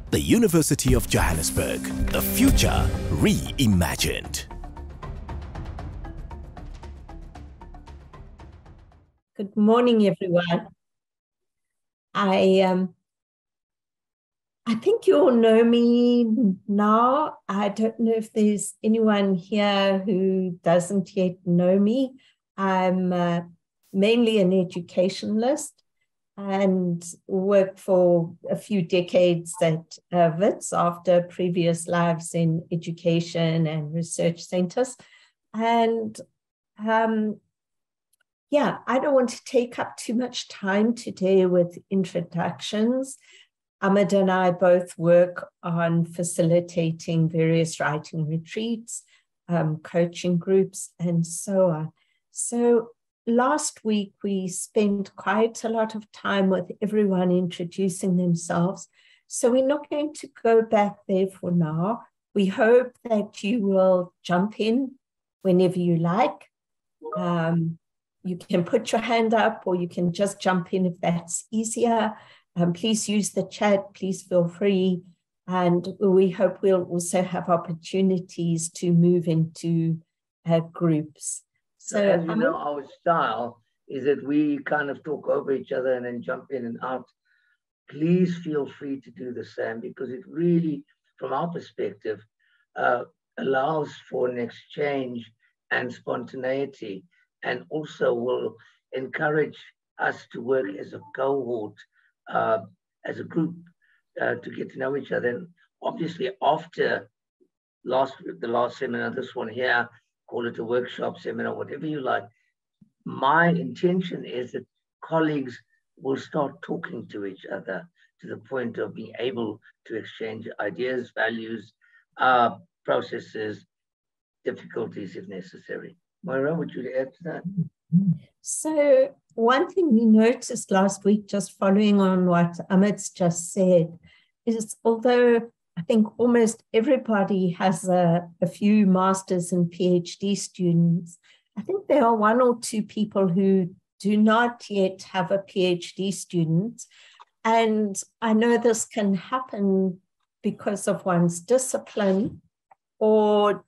The University of Johannesburg, the future reimagined. Good morning, everyone. I think you all know me now. I don't know if there's anyone here who doesn't yet know me. I'm mainly an educationalist and worked for a few decades at WITS after previous lives in education and research centers. And yeah, I don't want to take up too much time today with introductions. Ahmed and I both work on facilitating various writing retreats, coaching groups, and so on. So last week, we spent quite a lot of time with everyone introducing themselves. So we're not going to go back there for now. We hope that you will jump in whenever you like. You can put your hand up or you can just jump in if that's easier. Please use the chat, please feel free. And we hope we'll also have opportunities to move into groups. So as you know, our style is that we kind of talk over each other and then jump in and out. Please feel free to do the same because it really, from our perspective, allows for an exchange and spontaneity, and also will encourage us to work as a cohort, as a group, to get to know each other. And obviously, after the last seminar, this one here, call it a workshop, seminar, whatever you like, my intention is that colleagues will start talking to each other to the point of being able to exchange ideas, values, processes, difficulties if necessary. Moyra, would you add to that? So one thing we noticed last week, just following on what Ahmed's just said, is although I think almost everybody has a few masters and PhD students, I think there are one or two people who do not yet have a PhD student. And I know this can happen because of one's discipline or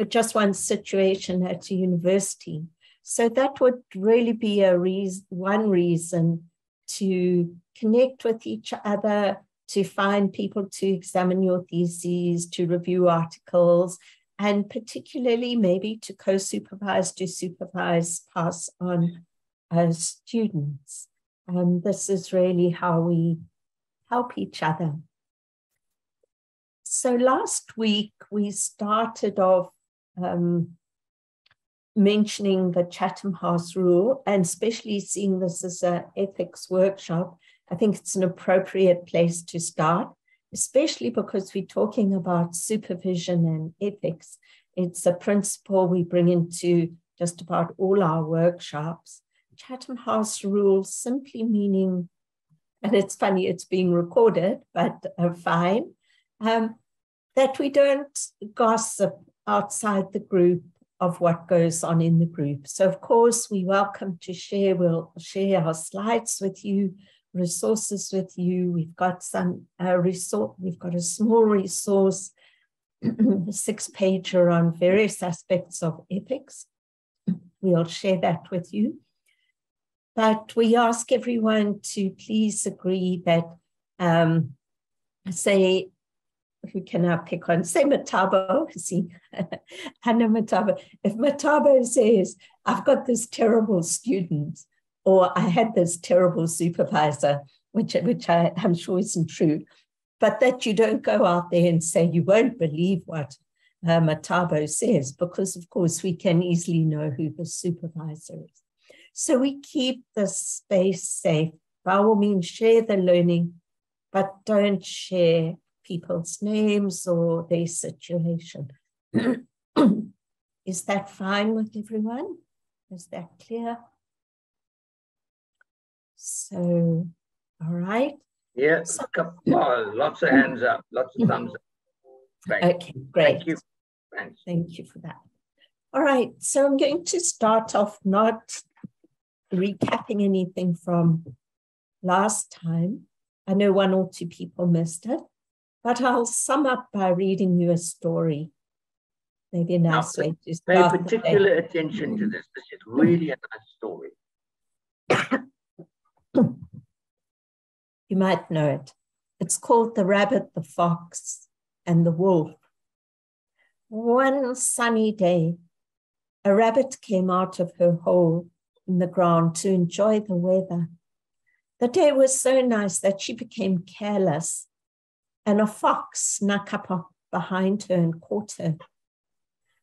just one's situation at a university. So that would really be one reason to connect with each other, to find people to examine your theses, to review articles, and particularly maybe to co-supervise, to supervise, pass on students. This is really how we help each other. So last week, we started off mentioning the Chatham House rule, and especially seeing this as an ethics workshop, I think it's an appropriate place to start, especially because we're talking about supervision and ethics. It's a principle we bring into just about all our workshops. Chatham House rule simply meaning, and it's funny, it's being recorded, but fine, that we don't gossip outside the group of what goes on in the group. So of course, we're welcome to share. We'll share our slides with you, resources with you. We've got some resource. We've got a small resource, 6-pager on various aspects of ethics. We'll share that with you. But we ask everyone to please agree that, say, who can I pick on? Say Matabo, see, Hannah Matabo. If Matabo says, I've got this terrible student, or I had this terrible supervisor, which I'm sure isn't true, but that you don't go out there and say, you won't believe what Matabo says, because of course we can easily know who the supervisor is. So we keep the space safe. By all means, share the learning, but don't share people's names or their situation. Is that fine with everyone? Is that clear? So, all right. Yeah, so, lots of hands up, lots of thumbs up. Great. Okay, great. Thank you. Thanks. Thank you for that. All right, so I'm going to start off not recapping anything from last time, I know one or two people missed it, but I'll sum up by reading you a story. Maybe a nice way to start. Pay particular attention to this. This is really a nice story. You might know it. It's called The Rabbit, the Fox, and the Wolf. One sunny day, a rabbit came out of her hole in the ground to enjoy the weather. The day was so nice that she became careless, and a fox snuck up behind her and caught her.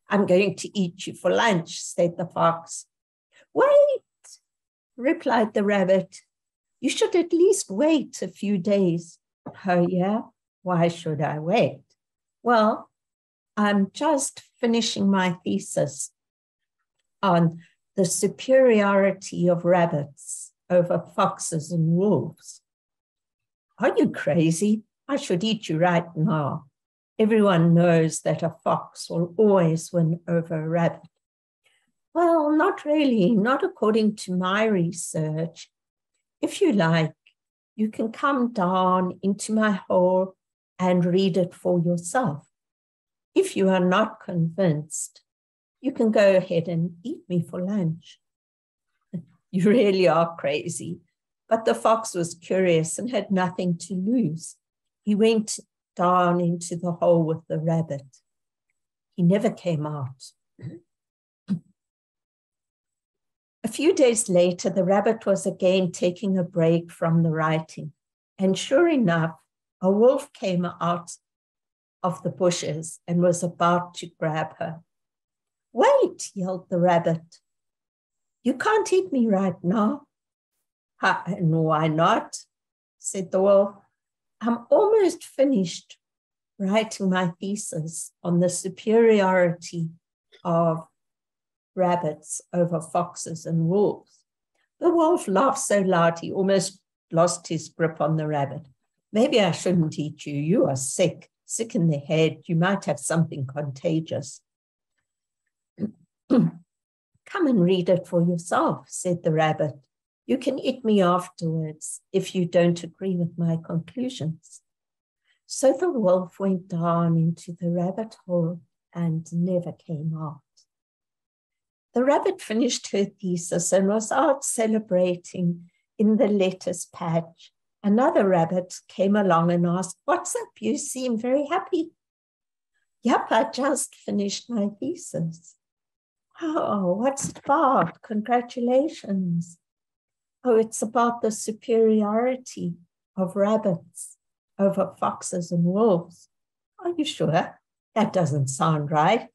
I'm going to eat you for lunch, said the fox. Wait, replied the rabbit. You should at least wait a few days. Oh, yeah? Why should I wait? Well, I'm just finishing my thesis on the superiority of rabbits over foxes and wolves. Are you crazy? I should eat you right now. Everyone knows that a fox will always win over a rabbit. Well, not really, not according to my research. If you like, you can come down into my hole and read it for yourself. If you are not convinced, you can go ahead and eat me for lunch. You really are crazy. But the fox was curious and had nothing to lose. He went down into the hole with the rabbit. He never came out. A few days later, the rabbit was again taking a break from the writing. And sure enough, a wolf came out of the bushes and was about to grab her. Wait, yelled the rabbit. You can't eat me right now. And why not? Said the wolf. I'm almost finished writing my thesis on the superiority of rabbits over foxes and wolves. The wolf laughed so loud he almost lost his grip on the rabbit. Maybe I shouldn't eat you. You are sick in the head. You might have something contagious. Come and read it for yourself, said the rabbit. You can eat me afterwards if you don't agree with my conclusions. So the wolf went down into the rabbit hole and never came out. The rabbit finished her thesis and was out celebrating in the lettuce patch. Another rabbit came along and asked, what's up? You seem very happy. Yep, I just finished my thesis. Oh, what's it about? Congratulations. Oh, it's about the superiority of rabbits over foxes and wolves. Are you sure? That doesn't sound right.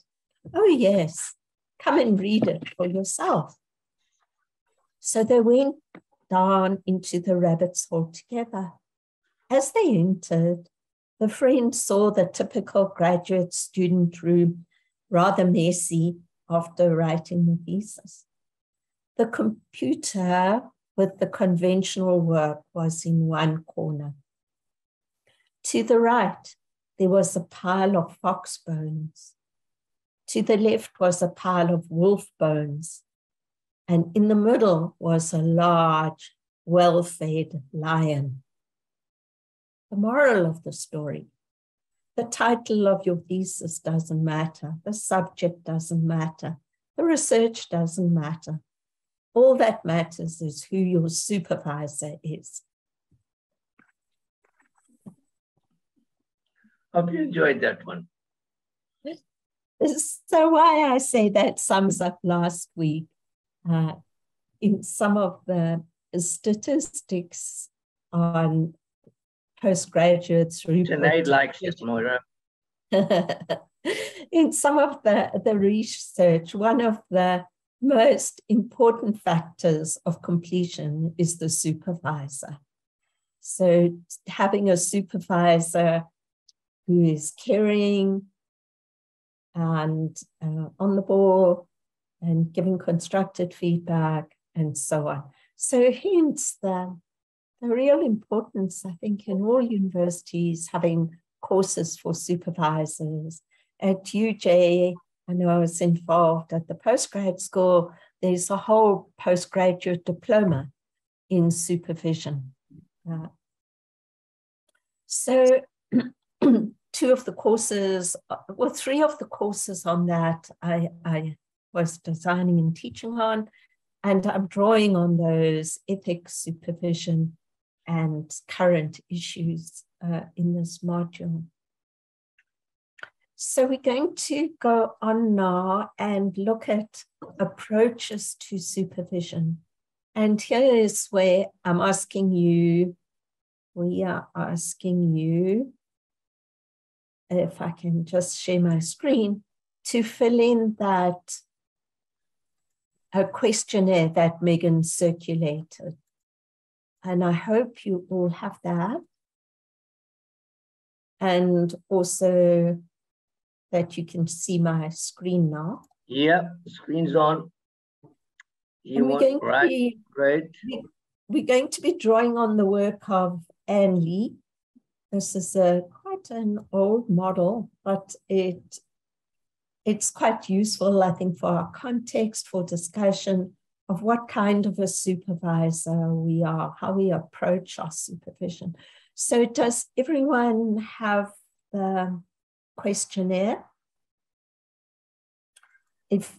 Oh, yes. Come and read it for yourself. So they went down into the rabbit's hole together. As they entered, the friends saw the typical graduate student room, rather messy after writing the thesis. The computer with the conventional work was in one corner. To the right, there was a pile of fox bones. To the left was a pile of wolf bones. And in the middle was a large, well-fed lion. The moral of the story: the title of your thesis doesn't matter. The subject doesn't matter. The research doesn't matter. All that matters is who your supervisor is. Hope you enjoyed that one. So why I say that sums up last week. In some of the statistics on postgraduates. Sinead likes it, Moyra. In some of the research, one of the most important factors of completion is the supervisor. So having a supervisor who is caring and on the ball and giving constructive feedback and so on. So hence the real importance, I think, in all universities having courses for supervisors. At UJ, I know I was involved at the postgrad school, there's a whole postgraduate diploma in supervision. So three of the courses on that I was designing and teaching on, and I'm drawing on those ethics, supervision, and current issues in this module. So we're going to go on now and look at approaches to supervision. And here is where I'm asking you, we are asking you, if I can just share my screen, to fill in that a questionnaire that Megan circulated. And I hope you all have that. And also that you can see my screen now. Yeah, the screen's on. Great. We're going to be drawing on the work of Anne Lee. This is quite an old model, but it's quite useful, I think, for our context, for discussion of what kind of a supervisor we are, how we approach our supervision. So does everyone have the questionnaire? If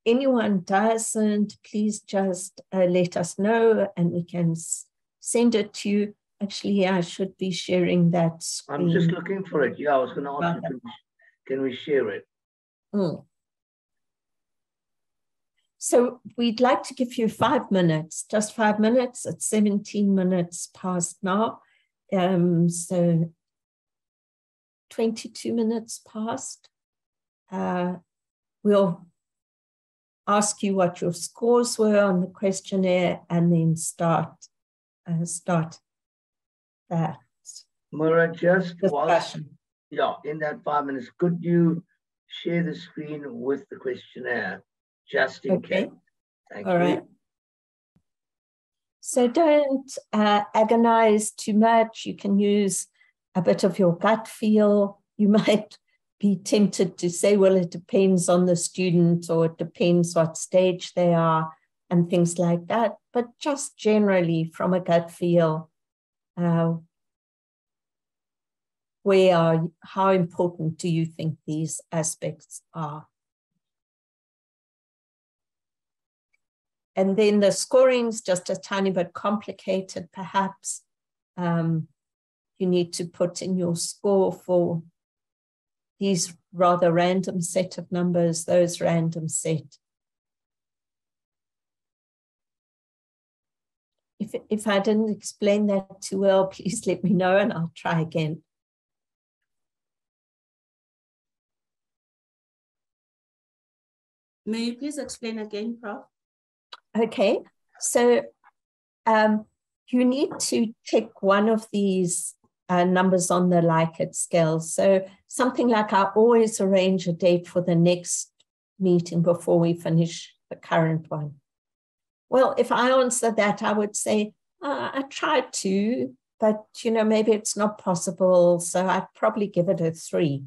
anyone doesn't, please just let us know and we can send it to you. Actually, I should be sharing that screen. I'm just looking for it. Yeah, I was going to ask you, can we share it? So we'd like to give you 5 minutes, just 5 minutes. It's 17 minutes past now. So 22 minutes past. We'll ask you what your scores were on the questionnaire and then start that. Moyra, just in that 5 minutes, could you share the screen with the questionnaire just in case? Thank you. Right. So don't agonize too much. You can use a bit of your gut feel. You might be tempted to say, well, it depends on the student or it depends what stage they are and things like that. But just generally from a gut feel, how important do you think these aspects are? And then the scoring's just a tiny bit complicated, perhaps. You need to put in your score for these rather random set of numbers, those random set. If I didn't explain that too well, please let me know and I'll try again. May you please explain again, Prof? Okay, so you need to tick one of these numbers on the like it scale. So something like I always arrange a date for the next meeting before we finish the current one. Well, if I answer that, I would say, I tried to, but maybe it's not possible. So I'd probably give it a 3.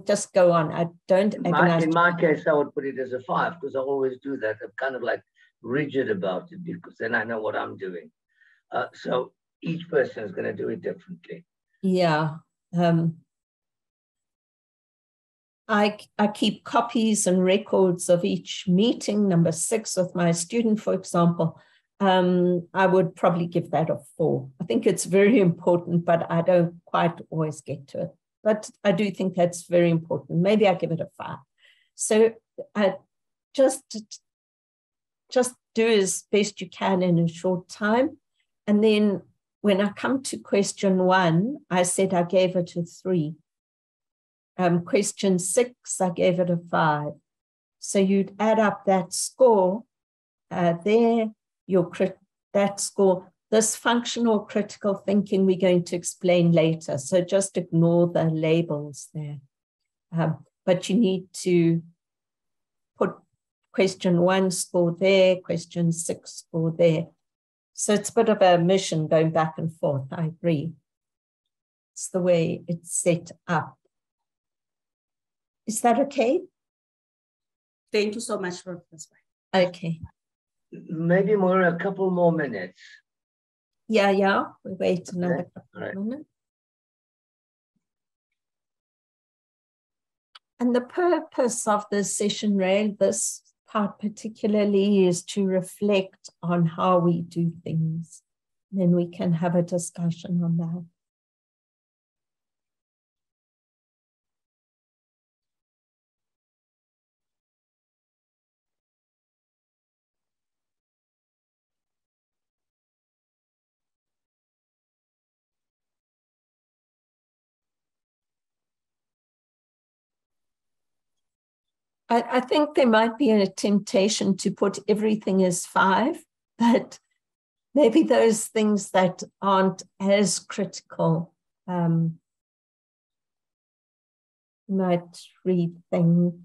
Just go on. I don't agonize. In my case, I would put it as a 5 because I always do that. I'm kind of like rigid about it because then I know what I'm doing. So each person is going to do it differently. Yeah. I keep copies and records of each meeting, number 6 with my student, for example. I would probably give that a 4. I think it's very important, but I don't quite always get to it. But I do think that's very important. Maybe I give it a 5. So just do as best you can in a short time. And then when I come to question 1, I said I gave it a 3. Question 6, I gave it a 5. So you'd add up that score there, that score. This functional critical thinking we're going to explain later. So just ignore the labels there. But you need to put question 1 score there, question 6 score there. So it's a bit of a mission going back and forth, I agree. It's the way it's set up. Is that okay? Thank you so much, Professor. Okay. Maybe more, a couple more minutes. Yeah. We wait another couple Right. of minutes. And the purpose of this session, Ray, this part particularly, is to reflect on how we do things. Then we can have a discussion on that. I think there might be a temptation to put everything as 5, but maybe those things that aren't as critical might rethink.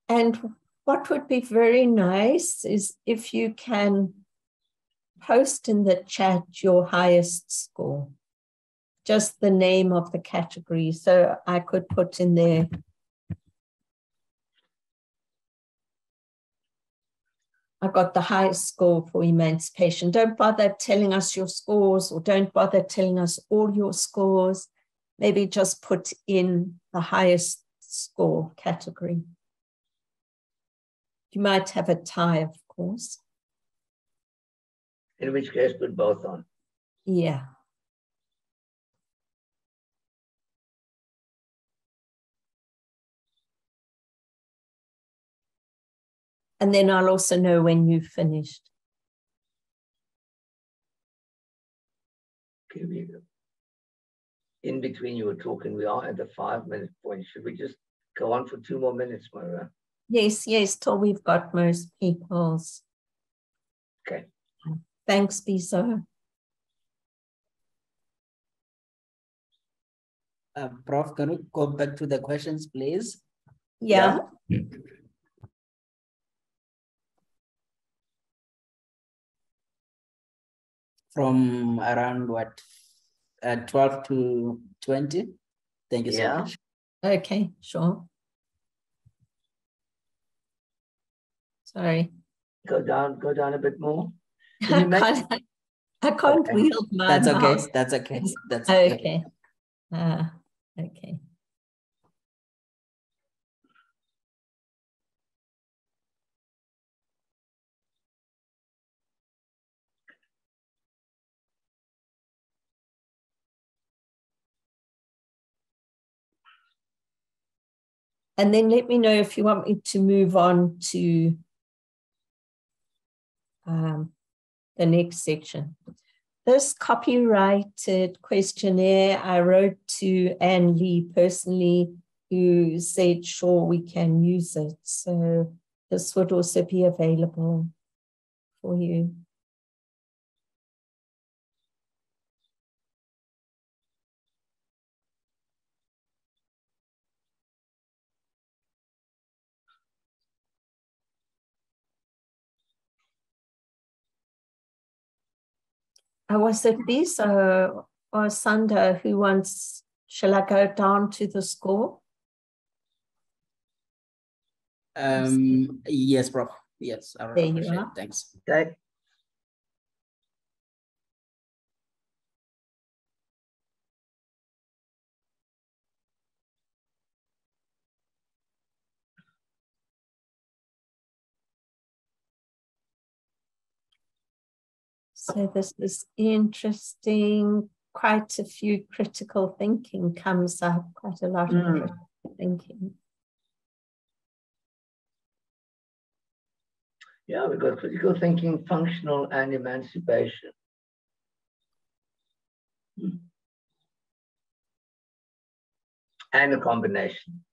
And what would be very nice is if you can post in the chat your highest score, just the name of the category. So I could put in there, I got the highest score for emancipation. Don't bother telling us your scores, or don't bother telling us all your scores. Maybe just put in the highest score category. You might have a tie, of course. In which case, put both on. Yeah. And then I'll also know when you've finished. Okay, in between you were talking, we are at the 5-minute point. Should we just go on for 2 more minutes, Moyra? Yes, till we've got most people's. Okay. Thanks, Biso. Prof, can we go back to the questions, please? Yeah. From around what, 12 to 20? Thank you so much. Okay, sure. Sorry. Go down a bit more. I can't wield my mouse. Okay. That's okay. That's okay. Okay. And then let me know if you want me to move on to the next section. This copyrighted questionnaire I wrote to Anne Lee personally, who said, sure, we can use it. So this would also be available for you. Was it Lisa or Sanda who wants, shall I go down to the score? Yes, Prof. Yes, I There appreciate you it. are. Thanks. Okay. So this is interesting. Quite a few critical thinking comes up, quite a lot of critical thinking. Yeah, we've got critical thinking, functional, and emancipation. And a combination.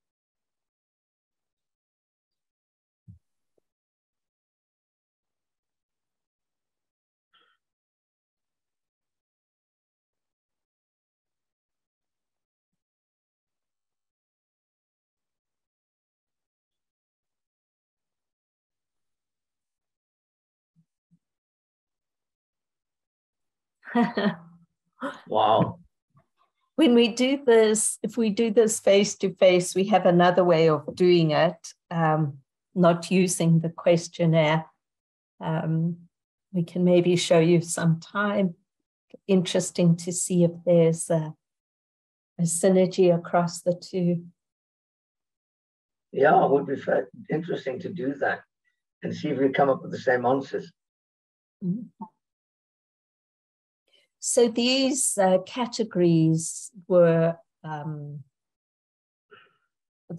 Wow. when we do this, if we do this face-to-face, we have another way of doing it, not using the questionnaire. We can maybe show you some time. Interesting to see if there's a synergy across the two. Yeah, it would be interesting to do that and see if we come up with the same answers. Mm-hmm. So these categories were the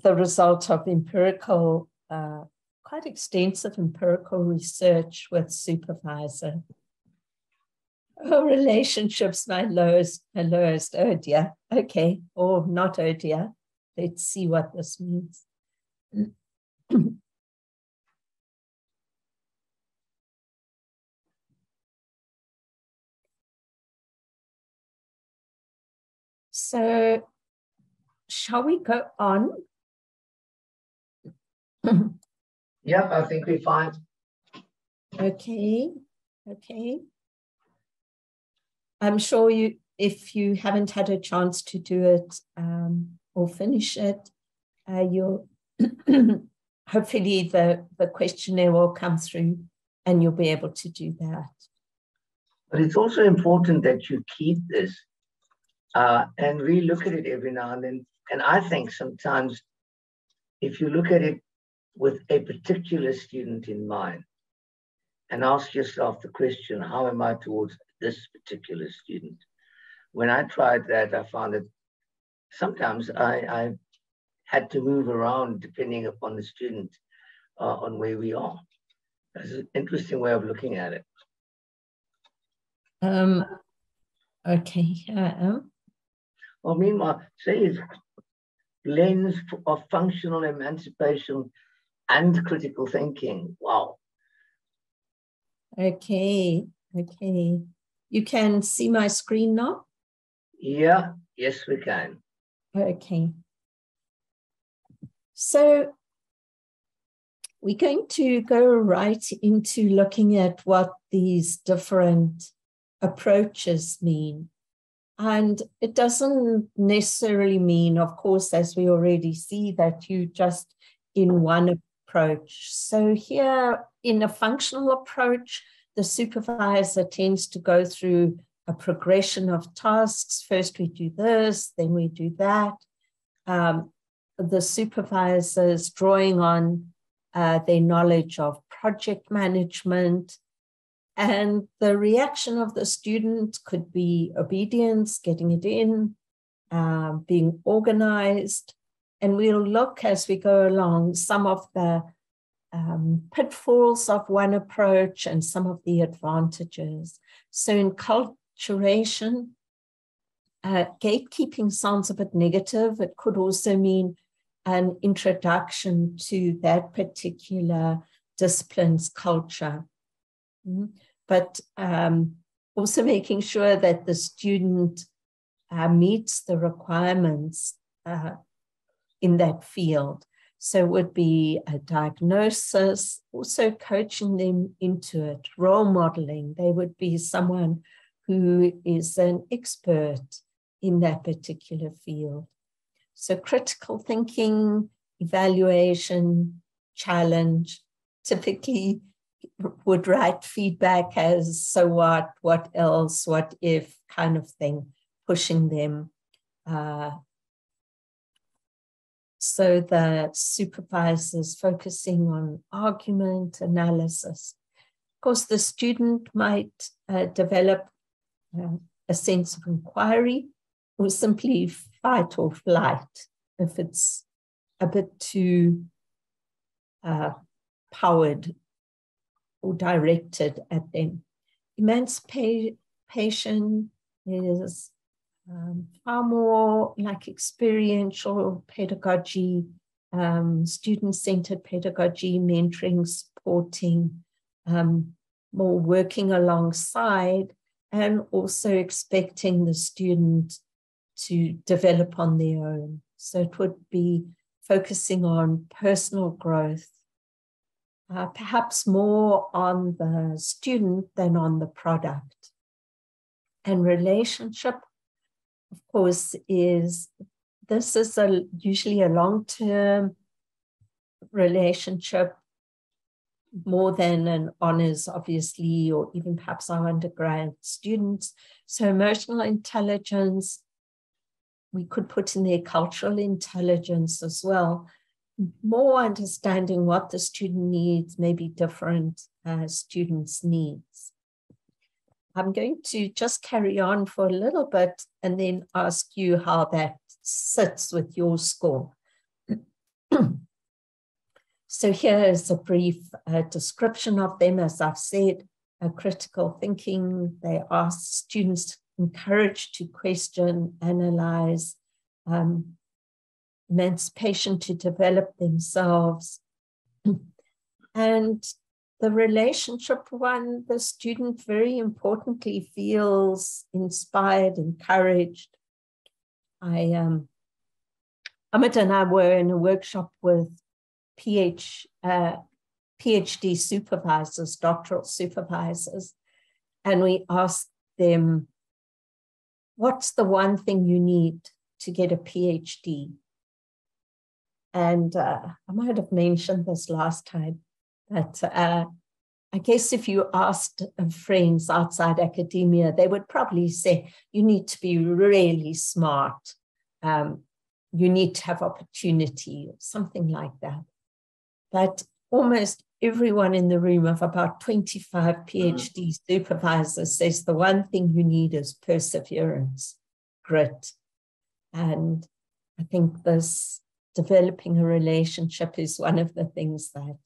result of empirical, quite extensive empirical research with supervisor. Oh, relationships, my lowest, oh dear. Okay, or not oh dear. Let's see what this means. So, shall we go on? Yep, I think we're fine. Okay. I'm sure you, if you haven't had a chance to do it or finish it, you'll hopefully the questionnaire will come through and you'll be able to do that. But it's also important that you keep this and relook at it every now and then. And I think sometimes if you look at it with a particular student in mind and ask yourself the question, how am I towards this particular student? When I tried that, I found that sometimes I had to move around depending upon the student on where we are. That's an interesting way of looking at it. Okay, Well, meanwhile, say it's lens of functional emancipation and critical thinking. Wow. Okay. You can see my screen now? Yeah, yes, we can. Okay. So we're going to go right into looking at what these different approaches mean. And it doesn't necessarily mean, of course, as we already see, that you just in one approach. So here in a functional approach, the supervisor tends to go through a progression of tasks. First we do this, then we do that. The supervisors drawing on their knowledge of project management, and the reaction of the student could be obedience, getting it in, being organized. And we'll look as we go along some of the pitfalls of one approach and some of the advantages. So in acculturation, gatekeeping sounds a bit negative. It could also mean an introduction to that particular discipline's culture. But also making sure that the student meets the requirements in that field. So it would be a diagnosis, also coaching them into it, role modeling. They would be someone who is an expert in that particular field. So critical thinking, evaluation, challenge, typically would write feedback as so what else, what if kind of thing, pushing them. So the supervisors focusing on argument, analysis. Of course, the student might develop a sense of inquiry or simply fight or flight if it's a bit too powered or directed at them. Emancipation is far more like experiential pedagogy, student-centered pedagogy, mentoring, supporting, more working alongside, and also expecting the student to develop on their own. So it would be focusing on personal growth, perhaps more on the student than on the product. And relationship of course, is this is usually a long-term relationship, more than an honors, obviously, or even perhaps our undergrad students. So emotional intelligence, we could put in there cultural intelligence as well. More understanding what the student needs, maybe different students' needs. I'm going to just carry on for a little bit and then ask you how that sits with your score. So here is a brief description of them. As I've said, critical thinking. They ask students encouraged to question, analyze, emancipation to develop themselves. And the relationship one, the student very importantly feels inspired, encouraged. Ahmed and I were in a workshop with PhD supervisors, doctoral supervisors, and we asked them, what's the one thing you need to get a PhD? And I might have mentioned this last time, but I guess if you asked friends outside academia, they would probably say, you need to be really smart. You need to have opportunity, or something like that. But almost everyone in the room of about 25 PhD supervisors says the one thing you need is perseverance, grit. And I think this developing a relationship is one of the things that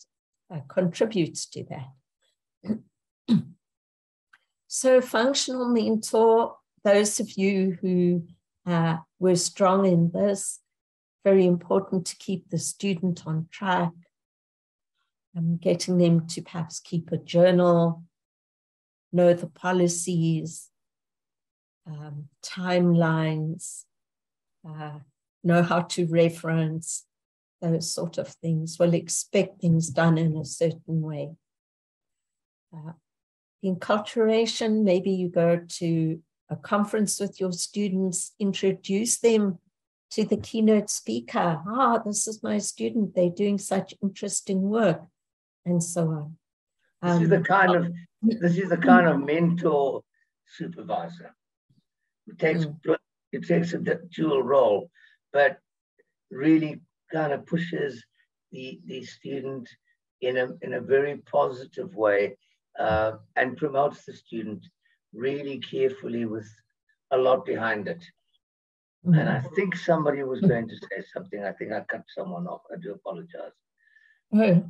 contributes to that. So functional mentor, those of you who were strong in this, very important to keep the student on track. Getting them to perhaps keep a journal, know the policies, timelines, know how to reference, those sort of things. Will expect things done in a certain way. Enculturation, maybe you go to a conference with your students, introduce them to the keynote speaker. This is my student, they're doing such interesting work, and so on. This is the kind of mentor supervisor who takes a dual role, but really kind of pushes the student in a very positive way, and promotes the student really carefully with a lot behind it. And I think somebody was going to say something. I think I cut someone off. I do apologize. Oh,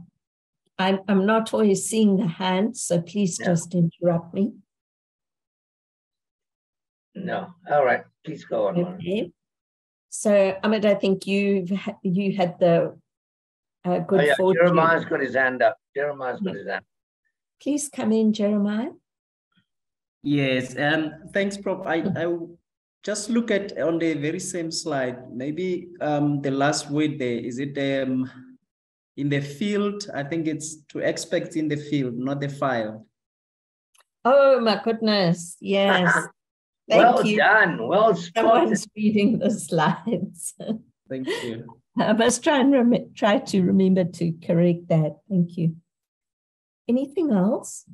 I'm not always seeing the hands, so please just interrupt me. No. All right. Please go on. Okay. So, Ahmed, I think you had the good fortune. Jeremiah's got his hand up. Jeremiah's got his hand up. Please come in, Jeremiah. Yes, thanks, Prof. I just look at on the very same slide, maybe the last word there, is it in the field? I think it's to expect in the field, not the file. Oh my goodness, yes. Thank you. Well done, well spotted. Someone's reading the slides. Thank you. I must try to remember to correct that. Thank you. Anything else?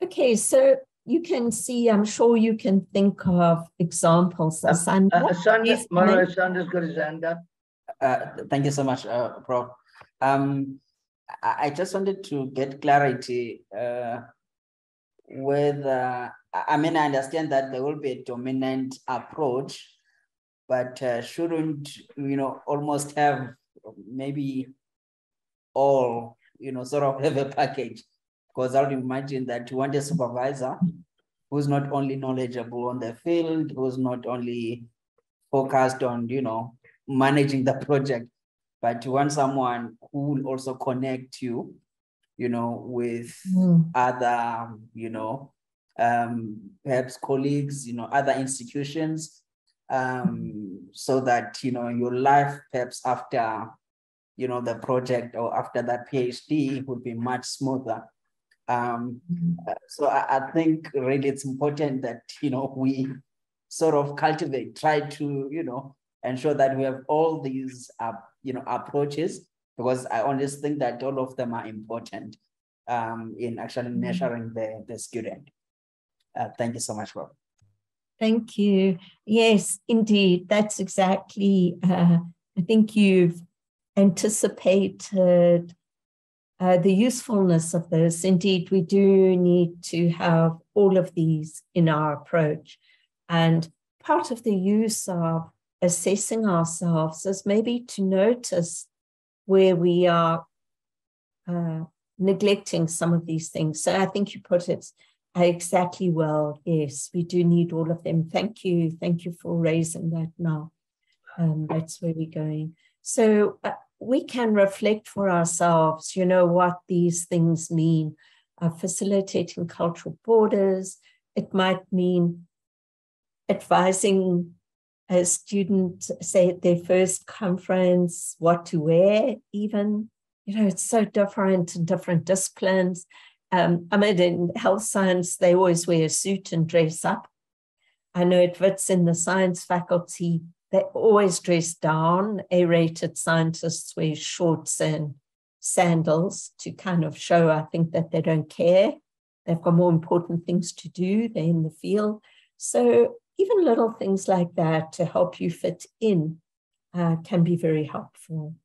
Okay, so you can see, I'm sure you can think of examples. Moyra's got his hand up. Thank you so much, Prof. I just wanted to get clarity with, I mean, I understand that there will be a dominant approach, but shouldn't, almost have maybe all, sort of have a package? Because I would imagine that you want a supervisor who's not only knowledgeable on the field, who's not only focused on, managing the project, but you want someone who will also connect you, with other, perhaps colleagues, other institutions, so that, your life perhaps after, the project or after that PhD would be much smoother. So I think really it's important that, we sort of cultivate, try to, ensure that we have all these, approaches, because I honestly think that all of them are important in actually nurturing the student. Thank you so much, Prof. Thank you. Yes, indeed. That's exactly, I think you've anticipated the usefulness of this. Indeed, we do need to have all of these in our approach. And part of the use of assessing ourselves is maybe to notice where we are neglecting some of these things. So I think you put it exactly well. Yes, we do need all of them. Thank you. Thank you for raising that now. That's where we're going. So we can reflect for ourselves, what these things mean. Facilitating cultural borders. It might mean advising a student, say at their first conference, what to wear even. It's so different in different disciplines. In health science, they always wear a suit and dress up. I know it fits in the science faculty. They always dress down. A-rated scientists wear shorts and sandals to kind of show, I think, that they don't care. They've got more important things to do. They're in the field. So even little things like that to help you fit in can be very helpful.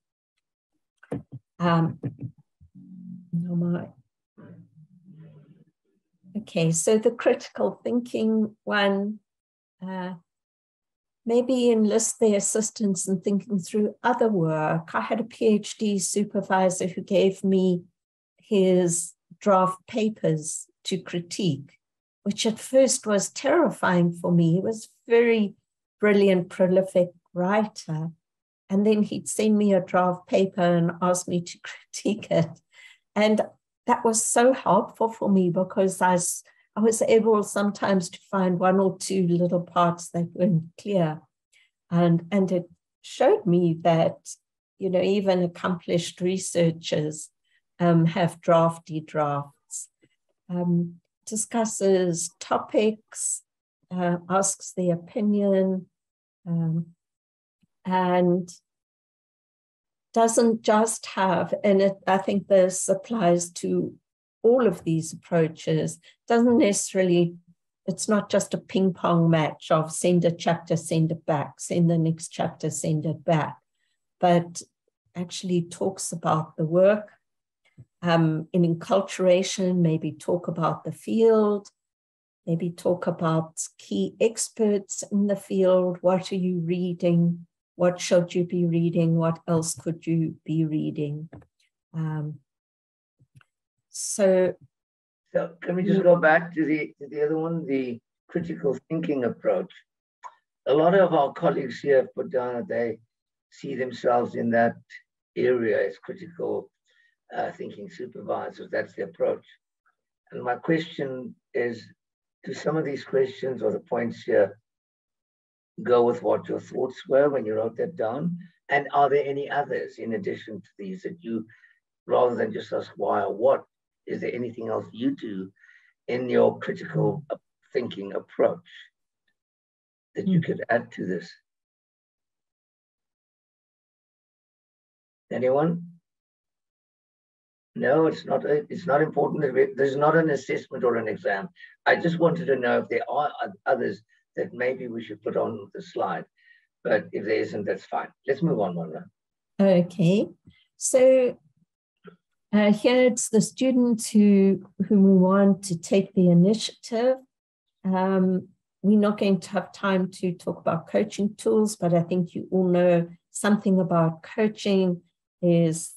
Okay, so the critical thinking one, maybe enlist their assistance in thinking through other work. I had a PhD supervisor who gave me his draft papers to critique, which at first was terrifying for me. He was a very brilliant, prolific writer. And then he'd send me a draft paper and ask me to critique it. And that was so helpful for me because I was able sometimes to find one or two little parts that weren't clear. And it showed me that, even accomplished researchers have drafty drafts. Discusses topics, asks their opinion, and doesn't just have, and I think this applies to all of these approaches, doesn't necessarily, it's not just a ping pong match of send a chapter, send it back, send the next chapter, send it back, but actually talks about the work. In enculturation, maybe talk about the field, maybe talk about key experts in the field. What are you reading? What should you be reading? What else could you be reading? So can we just go back to the other one, the critical thinking approach? A lot of our colleagues here have put down that they see themselves in that area as critical thinking supervisors. That's the approach. And my question is, do some of these questions or the points here go with what your thoughts were when you wrote that down? And are there any others in addition to these that you, rather than just ask why or what, is there anything else you do in your critical thinking approach that you could add to this? Anyone? No, it's not important. There's not an assessment or an exam. I just wanted to know if there are others that maybe we should put on the slide. But if there isn't, that's fine. Let's move on, Moyra. Okay. So here it's the students whom we want to take the initiative. We're not going to have time to talk about coaching tools, but I think you all know something about coaching is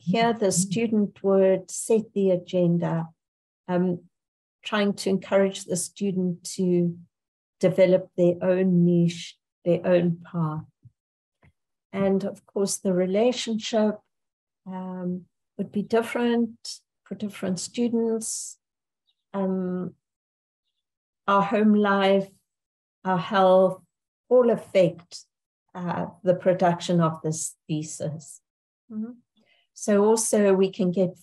here the student would set the agenda, trying to encourage the student to develop their own niche, their own path. And of course, the relationship would be different for different students. Our home life, our health, all affect the production of this thesis. Mm-hmm. So also we can get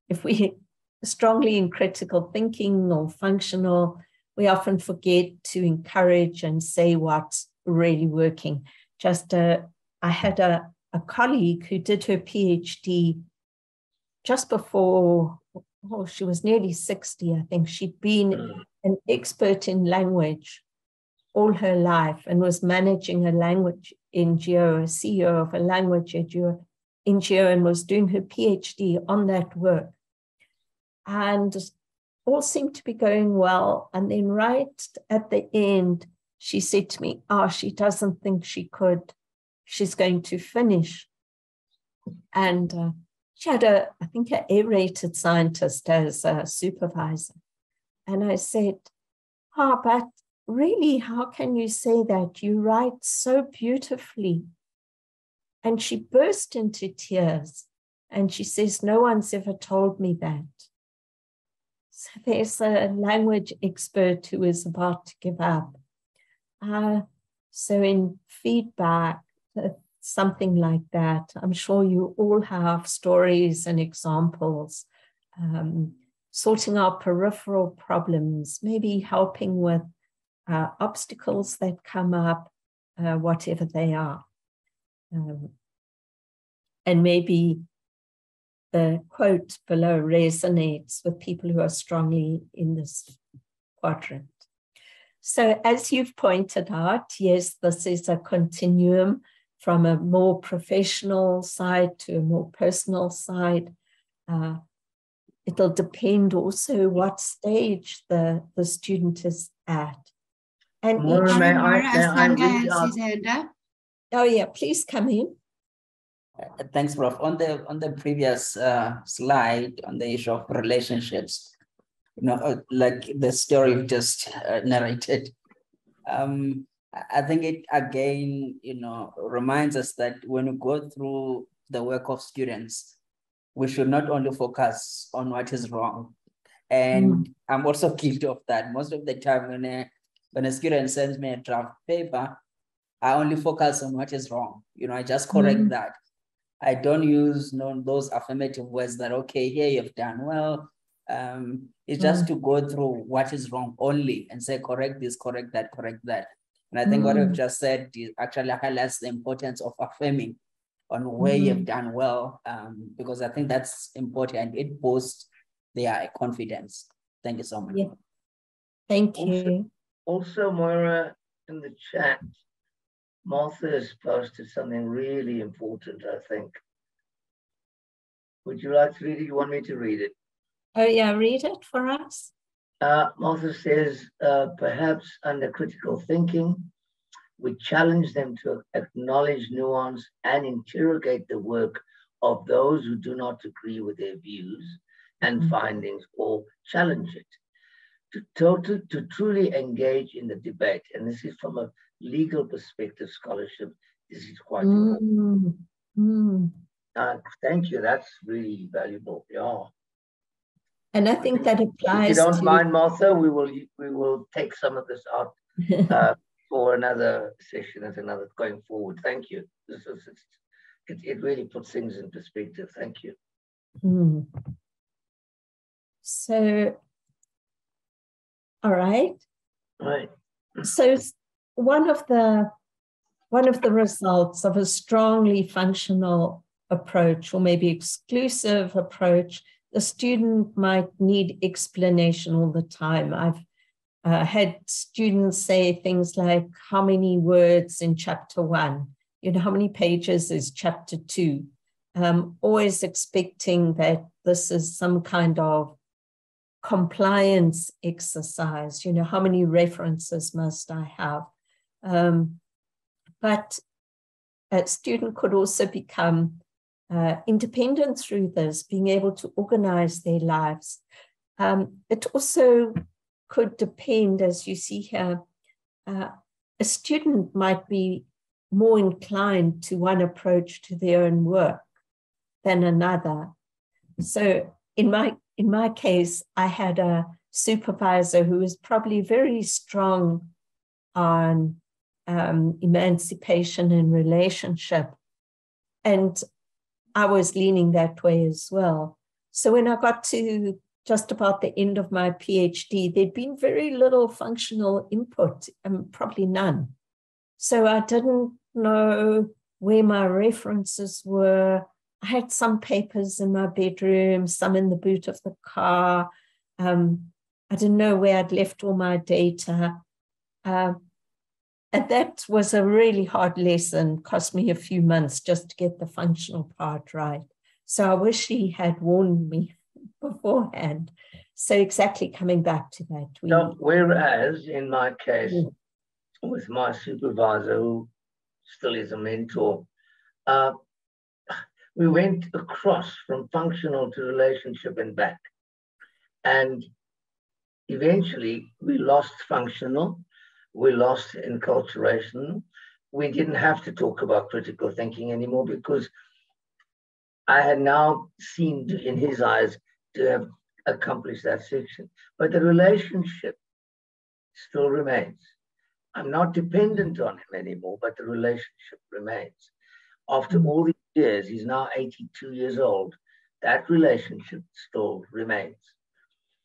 if we strongly in critical thinking or functional, we often forget to encourage and say what's really working. I had a colleague who did her PhD just before, she was nearly 60, I think. She'd been an expert in language all her life and was managing a language NGO, a CEO of a language NGO, and was doing her PhD on that work. And all seemed to be going well. And then right at the end, she said to me, she doesn't think she's going to finish. And she had I think an A-rated scientist as a supervisor. And I said, but really, how can you say that? You write so beautifully. And she burst into tears. And she says, no one's ever told me that. So there's a language expert who is about to give up. So in feedback, something like that, I'm sure you all have stories and examples, sorting out peripheral problems, maybe helping with obstacles that come up, whatever they are. And maybe the quote below resonates with people who are strongly in this quadrant. So as you've pointed out, yes, this is a continuum from a more professional side to a more personal side. It'll depend also what stage the student is at. And Moyra, may I reach out? his hand up. Oh yeah, please come in. Thanks, Prof. On the previous slide on the issue of relationships, like the story you just narrated, I think it again, reminds us that when we go through the work of students, we should not only focus on what is wrong. And I'm also guilty of that. Most of the time when a student sends me a draft paper, I only focus on what is wrong. I just correct that. I don't use those affirmative words that, okay, here you've done well. It's just to go through what is wrong only and say, correct this, correct that, correct that. And I think what we've just said actually highlights the importance of affirming on where you've done well, because I think that's important. It boosts their confidence. Thank you so much. Yeah. Thank you. Also, Moyra, in the chat, Martha has posted something really important, I think. Would you like to read it? You want me to read it? Oh yeah, read it for us. Martha says, perhaps under critical thinking, we challenge them to acknowledge nuance and interrogate the work of those who do not agree with their views and findings or challenge it. To truly engage in the debate, and this is from a legal perspective scholarship, this is quite important. Thank you, that's really valuable. Yeah. And I think that applies. If you don't mind, Martha, we will take some of this out for another session at another going forward. Thank you. It really puts things in perspective. Thank you. So, all right. Right. So one of the results of a strongly functional approach, or maybe exclusive approach, the student might need explanation all the time. I've had students say things like, how many words in chapter 1? How many pages is chapter 2? Always expecting that this is some kind of compliance exercise. How many references must I have? But a student could also become independent through this, being able to organize their lives. It also could depend, as you see here, a student might be more inclined to one approach to their own work than another. So in my case, I had a supervisor who was probably very strong on emancipation and relationship. And I was leaning that way as well. So when I got to just about the end of my PhD, there'd been very little functional input, and probably none. So I didn't know where my references were. I had some papers in my bedroom, some in the boot of the car. I didn't know where I'd left all my data. And that was a really hard lesson, cost me a few months just to get the functional part right. So I wish he had warned me beforehand. So exactly coming back to that. So whereas in my case, with my supervisor, who still is a mentor, we went across from functional to relationship and back. And eventually we lost functional, we lost enculturation. We didn't have to talk about critical thinking anymore because I had now seemed in his eyes to have accomplished that section. But the relationship still remains. I'm not dependent on him anymore, but the relationship remains. After all these years, he's now 82 years old, that relationship still remains.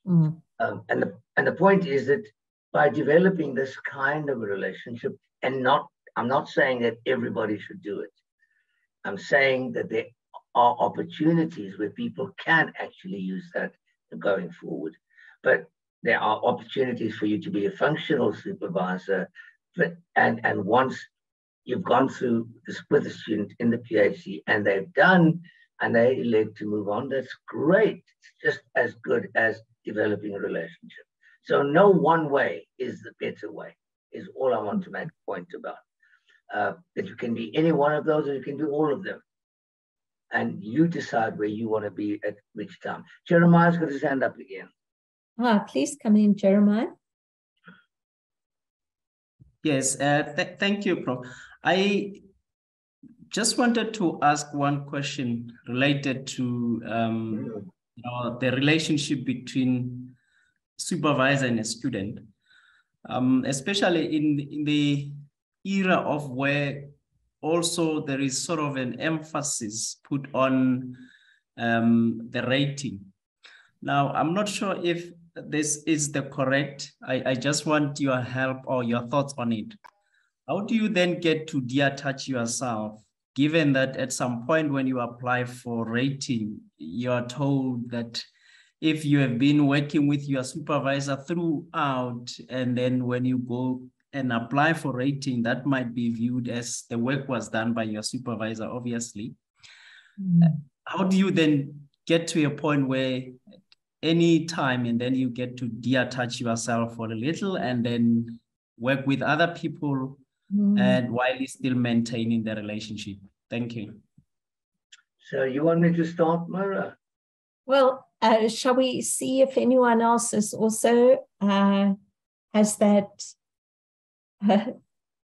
And the point is that by developing this kind of a relationship, and I'm not saying that everybody should do it. I'm saying that there are opportunities where people can actually use that going forward. But there are opportunities for you to be a functional supervisor. And once you've gone through this with a student in the PhD and they've done and they elect to move on, that's great. It's just as good as developing a relationship. So no one way is the better way, is all I want to make a point about. That you can be any one of those or you can do all of them. And you decide where you want to be at which time. Jeremiah's got his hand up again. Please come in, Jeremiah. Yes, thank you, Prof. I just wanted to ask one question related to the relationship between supervisor and a student, especially in the era of where also there is sort of an emphasis put on the rating. Now, I'm not sure if this is the correct, I just want your help or your thoughts on it. How do you then get to detach yourself, given that at some point when you apply for rating, you are told that if you have been working with your supervisor throughout, and then when you go and apply for rating, that might be viewed as the work was done by your supervisor, obviously. How do you then get to a point where any time and then you get to detach yourself for a little and then work with other people and while still maintaining the relationship? Thank you. So you want me to start, Moyra? Well, shall we see if anyone else is also has that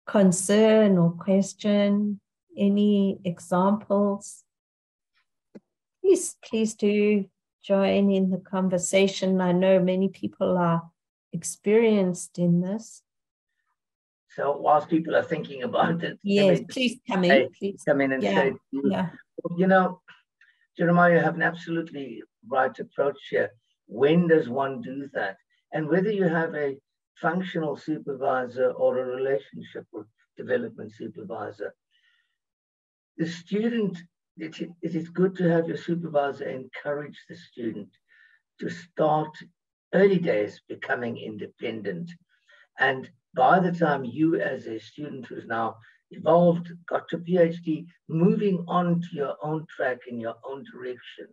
concern or question? Any examples? Please do join in the conversation. I know many people are experienced in this. So whilst people are thinking about it, yes, please come in. Please come in and say, you know, Jeremiah, you have an absolutely right approach here. When does one do that? And whether you have a functional supervisor or a relationship or development supervisor, the student, it is good to have your supervisor encourage the student to start early days becoming independent. And by the time you as a student who's now evolved, got your PhD, moving on to your own track in your own direction.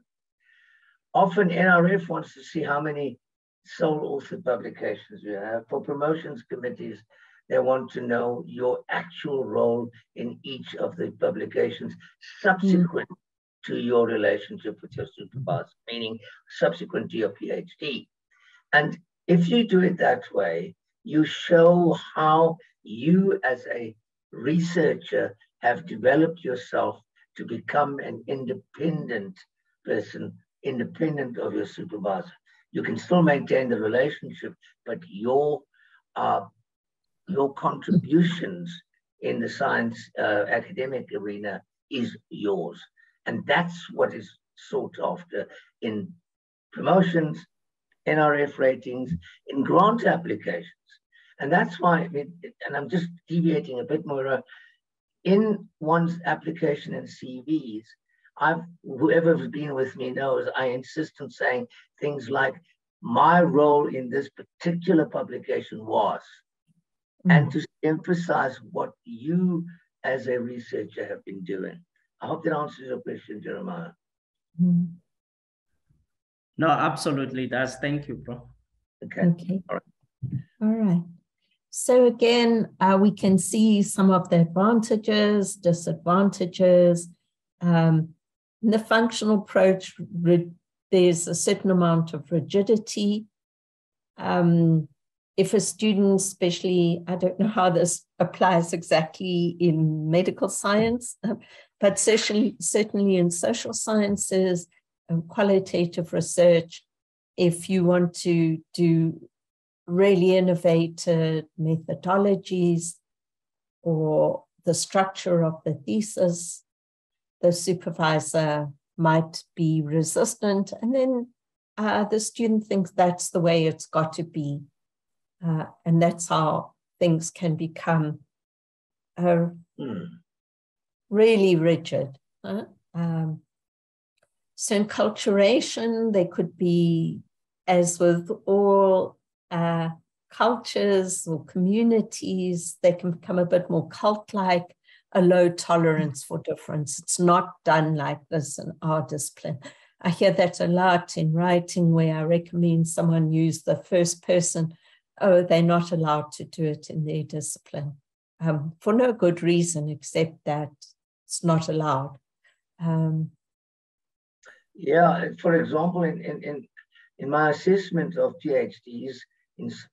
Often NRF wants to see how many sole authored publications you have. For promotions committees, they want to know your actual role in each of the publications subsequent to your relationship with your supervisor, meaning subsequent to your PhD. And if you do it that way, you show how you as a researcher have developed yourself to become an independent person, independent of your supervisor. You can still maintain the relationship, but your contributions in the science academic arena is yours. And that's what is sought after in promotions NRF ratings, in grant applications. And that's why, and I'm just deviating a bit more, in one's application and CVs, whoever's been with me knows I insist on saying things like, my role in this particular publication was, and to emphasize what you as a researcher have been doing. I hope that answers your question, Jeremiah. No, absolutely does. Thank you, Prof. Okay. All right. So again, we can see some of the advantages, disadvantages. In the functional approach, there's a certain amount of rigidity. If a student, especially, I don't know how this applies exactly in medical science, but certainly in social sciences and qualitative research, if you want to do really innovative methodologies or the structure of the thesis, the supervisor might be resistant, and then the student thinks that's the way it's got to be. And that's how things can become really rigid. So in acculturation, they could be, as with all cultures or communities, they can become a bit more cult-like, a low tolerance for difference. It's not done like this in our discipline. I hear that a lot in writing, where I recommend someone use the first person. Oh, they're not allowed to do it in their discipline for no good reason except that it's not allowed. Yeah, for example, in my assessment of PhDs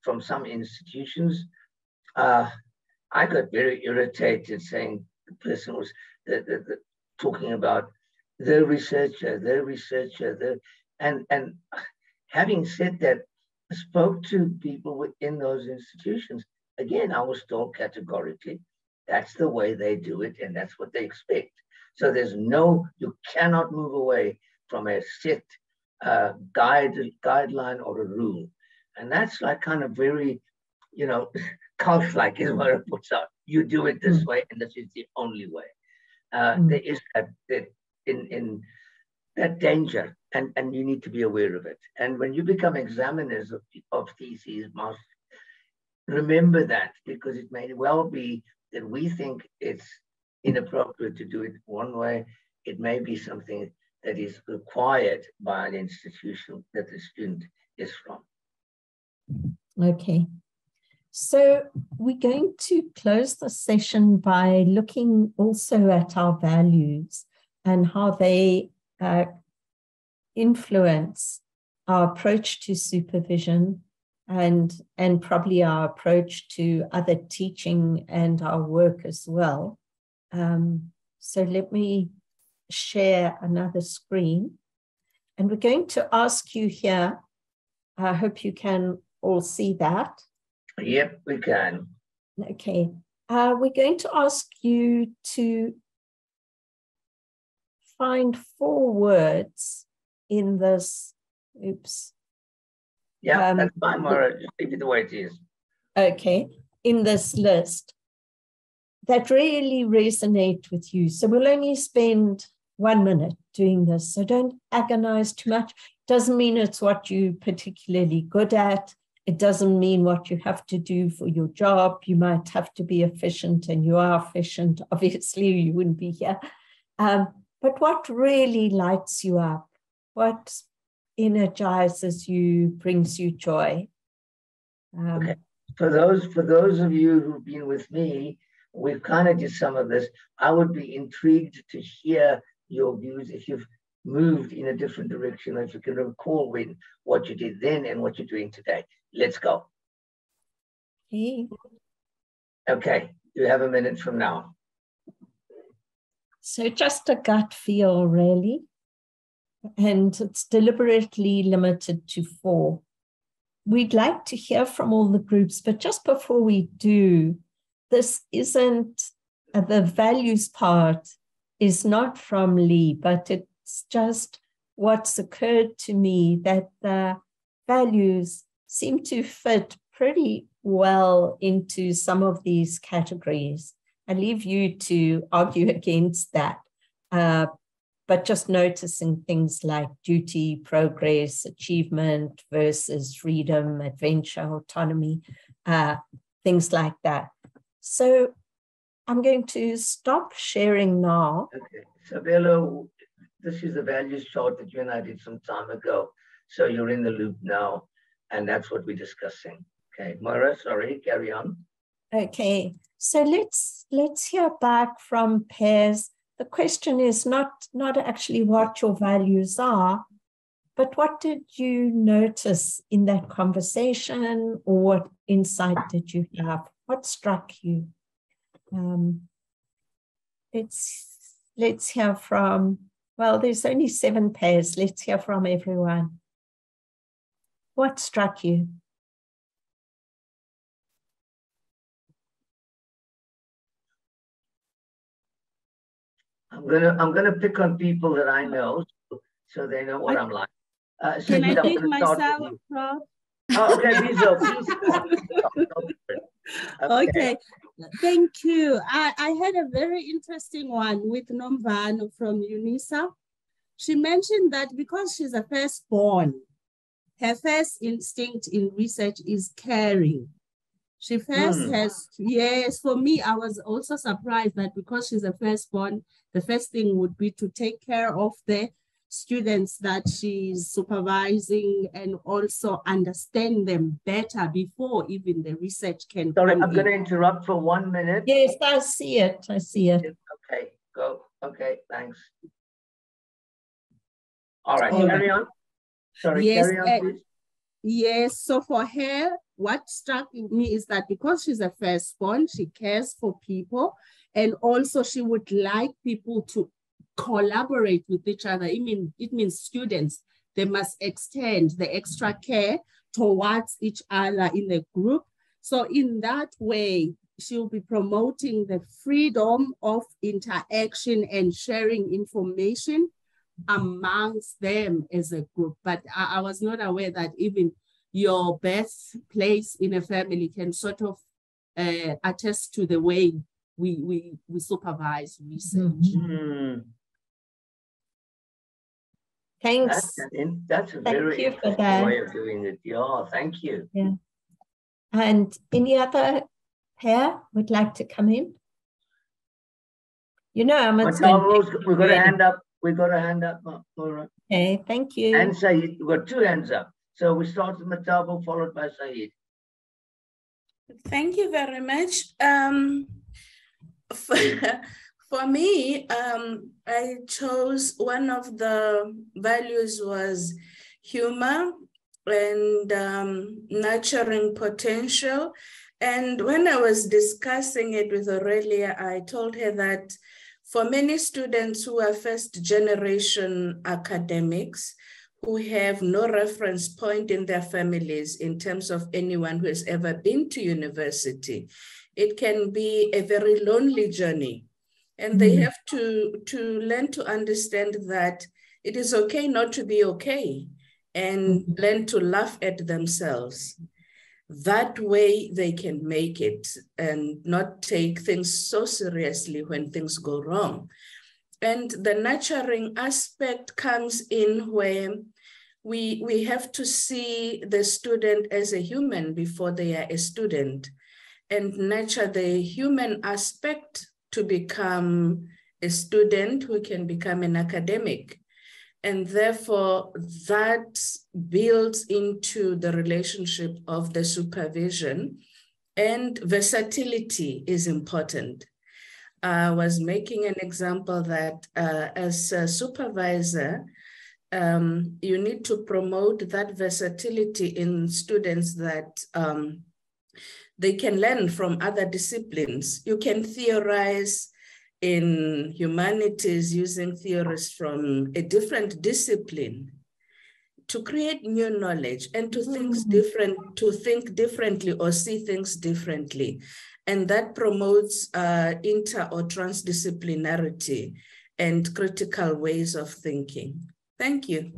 from some institutions, I got very irritated saying the person was talking about the researcher, and having said that, I spoke to people within those institutions. Again, I was told categorically, that's the way they do it and that's what they expect. So you cannot move away from a set guideline or a rule. And that's like kind of very, cult-like is what it puts out. You do it this way and this is the only way. There is that danger, and you need to be aware of it. And when you become examiners of theses, must remember that, because it may well be that we think it's inappropriate to do it one way. It may be something that is required by an institution that the student is from. Okay. So we're going to close the session by looking also at our values and how they influence our approach to supervision and probably our approach to other teaching and our work as well. So let me share another screen. And we're going to ask you here, I hope you can all see that. Yep, we can. Okay. We're going to ask you to find 4 words in this. Oops. Yeah, that's fine, Moyra. Just leave it the way it is. Okay. In this list that really resonate with you. So we'll only spend 1 minute doing this. So don't agonize too much. Doesn't mean it's what you're particularly good at. It doesn't mean what you have to do for your job. You might have to be efficient, and you are efficient. Obviously, you wouldn't be here. But what really lights you up? What energizes you, brings you joy? Okay. For those of you who've been with me, we've kind of did some of this. I would be intrigued to hear your views if you've moved in a different direction, or if you can recall what you did then and what you're doing today. Let's go. Okay, you have a minute from now. So just a gut feel, really. And it's deliberately limited to 4. We'd like to hear from all the groups, but just before we do, this isn't, the values part is not from Lee, but it's just what's occurred to me that values seem to fit pretty well into some of these categories. I leave you to argue against that. But just noticing things like duty, progress, achievement versus freedom, adventure, autonomy, things like that. So I'm going to stop sharing now. Okay, so Bella, this is the values chart that you and I did some time ago. So you're in the loop now, and that's what we're discussing. Okay, Moyra, sorry, carry on. Okay, so let's hear back from peers. The question is not actually what your values are, but what did you notice in that conversation, or what insight did you have? What struck you? Let's hear from, well, there's only 7 pairs. Let's hear from everyone. What struck you? I'm gonna pick on people that I know, so they know what I'm like. So Can I pick myself, Prof? Oh, okay, Bizo, please. Okay, thank you. I had a very interesting one with Nomvano from UNISA. She mentioned that because she's a firstborn, her first instinct in research is caring. She first has, yes, for me, I was also surprised that because she's a firstborn, the first thing would be to take care of the students that she's supervising and also understand them better before even the research can Sorry, come I'm going to interrupt for 1 minute. Yes, I see it. Okay, go. Okay, thanks. All right, carry on. Sorry, yes, carry on, please. Yes, so for her, what struck me is that because she's a firstborn, she cares for people, and also she would like people to collaborate with each other. It means students, they must extend the extra care towards each other in the group. So in that way, she'll be promoting the freedom of interaction and sharing information amongst them as a group. But I was not aware that even your birthplace in a family can sort of attest to the way we supervise research. Thanks. That's a very interesting way of doing it. Yeah, thank you. Yeah. And any other pair would like to come in? You know, we've got a hand up. We've got a hand up, Moyra. Okay, thank you. And Saeed, we've got 2 hands up. So we start with Matabo, followed by Saeed. Thank you very much. For me, I chose one of the values was humor and nurturing potential. And when I was discussing it with Aurelia, I told her that for many students who are first generation academics, who have no reference point in their families in terms of anyone who has ever been to university, it can be a very lonely journey. And they have to learn to understand that it is okay not to be okay, and learn to laugh at themselves. That way they can make it and not take things so seriously when things go wrong. And the nurturing aspect comes in where we have to see the student as a human before they are a student, and nurture the human aspect to become a student who can become an academic. And therefore, that builds into the relationship of the supervision, and versatility is important. I was making an example that as a supervisor, you need to promote that versatility in students, that they can learn from other disciplines. You can theorize in humanities using theories from a different discipline to create new knowledge and to think differently or see things differently. And that promotes inter or transdisciplinarity and critical ways of thinking. Thank you.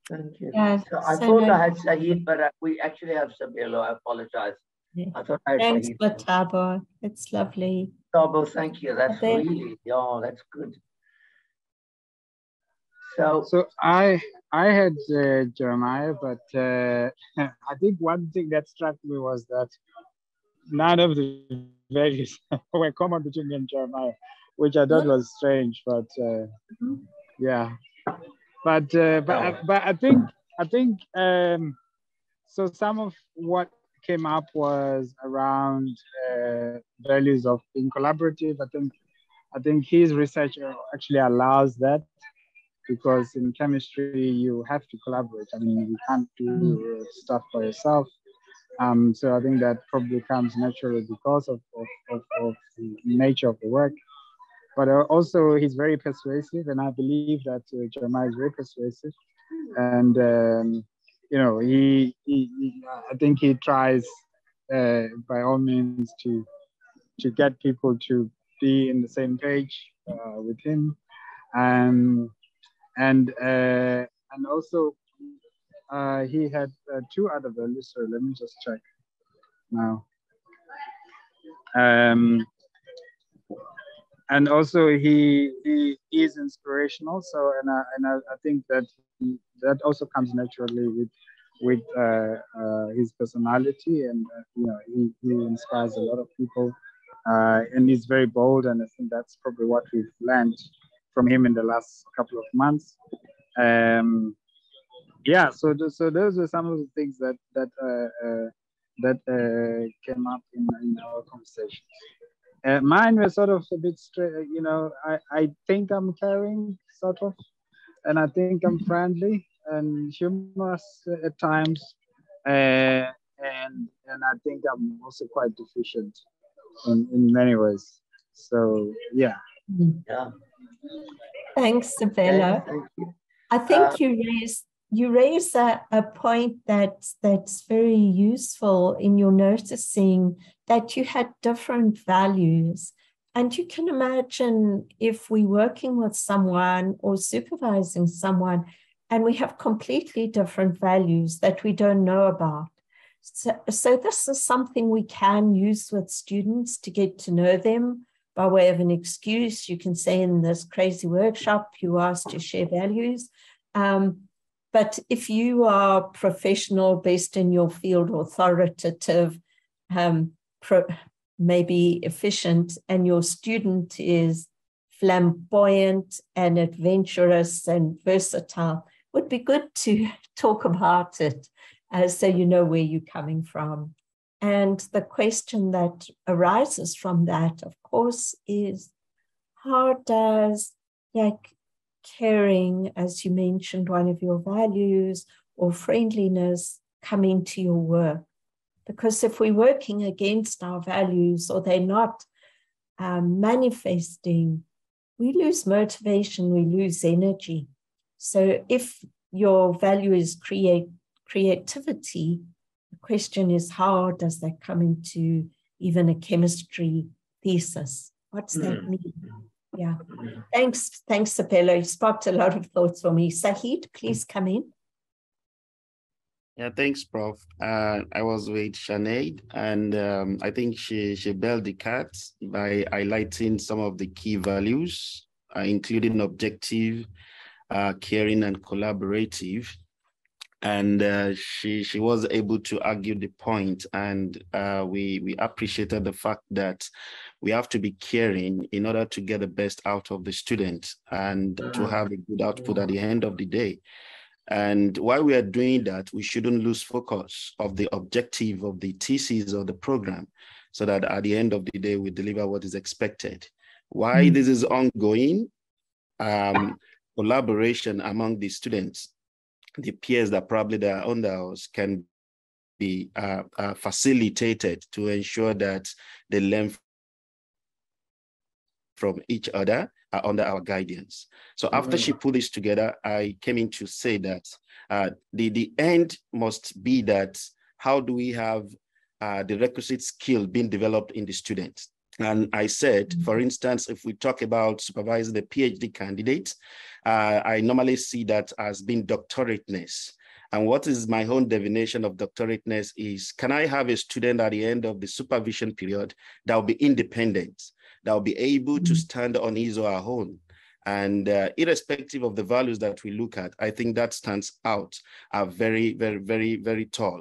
Thank you. Yeah, So I so thought no, I had Saeed, but we actually have Sabelo. I apologize. yeah. I thought I had Thanks, Saeed. Matabo. It's lovely. Tabo, thank you. That's There- really, oh, that's good. So So I had Jeremiah, but I think one thing that struck me was that none of the values were common between me and Jeremiah, which I thought was strange. But yeah, but I think so. Some of what came up was around values of being collaborative. I think his research actually allows that, because in chemistry you have to collaborate. I mean, you can't do stuff by yourself. So I think that probably comes naturally because of the nature of the work. But also he's very persuasive, and I believe that Jeremiah is very persuasive. And I think he tries by all means to get people to be in the same page with him. And also he had two other values. So let me just check now. And also he is inspirational. So I think that that also comes naturally with his personality, and he inspires a lot of people, and he's very bold. And I think that's probably what we've learned from him in the last couple of months. Yeah, so those are some of the things that came up in our conversations. Mine were sort of a bit straight. I think I'm caring, sort of, and I think I'm friendly and humorous at times, and I think I'm also quite deficient in many ways. So yeah. yeah. Thanks, Sabelo. Thank you. I think you raise a point that's very useful in your noticing that you had different values. And you can imagine if we're working with someone or supervising someone and we have completely different values that we don't know about. So this is something we can use with students to get to know them. By way of an excuse, you can say in this crazy workshop, you asked to share values. But if you are professional, based in your field, authoritative, maybe efficient, and your student is flamboyant and adventurous and versatile, it would be good to talk about it so you know where you're coming from. And the question that arises from that, of course, is how does caring, as you mentioned, one of your values, or friendliness come into your work? Because if we're working against our values or they're not manifesting, we lose motivation, we lose energy. So if your value is creativity, the question is, how does that come into even a chemistry thesis? What's that mean? Yeah. Thanks, Sabelo. You sparked a lot of thoughts for me. Sahid, please come in. Yeah, thanks, Prof. I was with Sinead, and I think she built the cat by highlighting some of the key values, including objective, caring, and collaborative. And she was able to argue the point, and we appreciated the fact that we have to be caring in order to get the best out of the student and to have a good output at the end of the day. And while we are doing that, we shouldn't lose focus of the objective of the thesis or the program, so that at the end of the day, we deliver what is expected. Why this is ongoing, collaboration among the students, the peers that probably are under us, can be facilitated to ensure that they learn from each other under our guidance. So after she put this together, I came in to say that the end must be that how do we have the requisite skill being developed in the students? And I said, for instance, if we talk about supervising the PhD candidate, I normally see that as being doctorateness. And what is my own definition of doctorateness is, can I have a student at the end of the supervision period that will be independent, that will be able to stand on his or her own? And irrespective of the values that we look at, I think that stands out very, very, very, very tall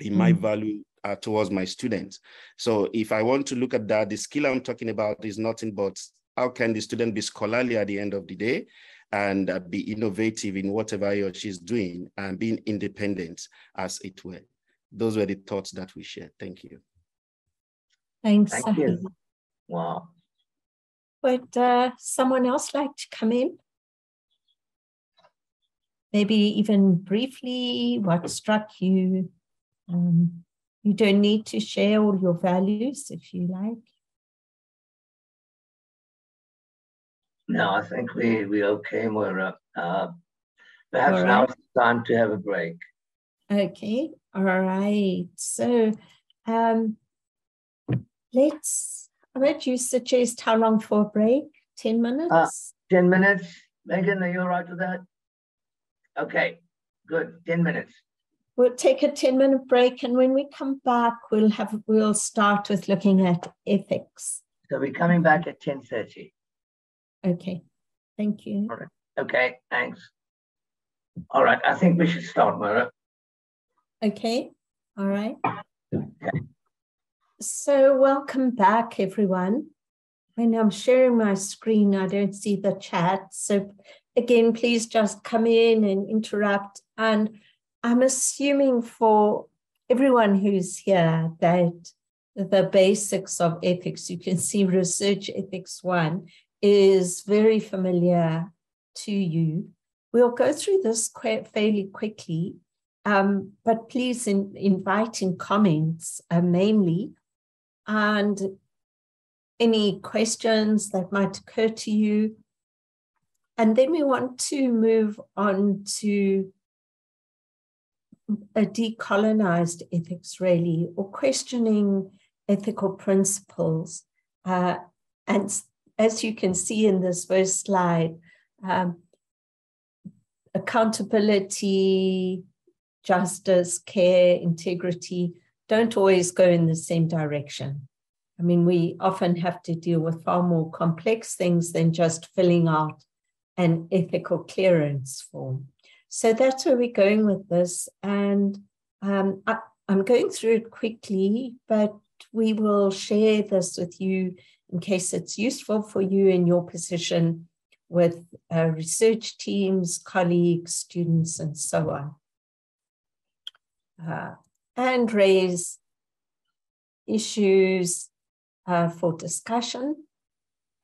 in my value towards my students. So if I want to look at that, the skill I'm talking about is nothing but how can the student be scholarly at the end of the day and be innovative in whatever he or she is doing and being independent, as it were. Those were the thoughts that we shared. Thank you. Thanks. Thank you. Wow. Would someone else like to come in? Maybe even briefly, what struck you? You don't need to share all your values if you like. No, I think we're okay, Moyra. Perhaps now right. it's time to have a break. Okay, all right. So would you suggest how long for a break? 10 minutes? 10 minutes. Megan, are you all right with that? Okay, good, 10 minutes. We'll take a 10-minute break, and when we come back, we'll start with looking at ethics. So we're coming back at 10:30. Okay, thank you. All right. Okay, thanks. All right, I think we should start, Moyra. Okay, all right. Okay. So welcome back, everyone. And I'm sharing my screen. I don't see the chat. So again, please just come in and interrupt. And I'm assuming for everyone who's here that the basics of ethics, you can see Research Ethics 1 is very familiar to you. We'll go through this fairly quickly, but please invite in comments mainly, and any questions that might occur to you. And then we want to move on to a decolonized ethics, really, or questioning ethical principles. And as you can see in this first slide, accountability, justice, care, integrity don't always go in the same direction. I mean, we often have to deal with far more complex things than just filling out an ethical clearance form. So that's where we're going with this. And I'm going through it quickly, but we will share this with you in case it's useful for you in your position with research teams, colleagues, students, and so on. And raise issues for discussion.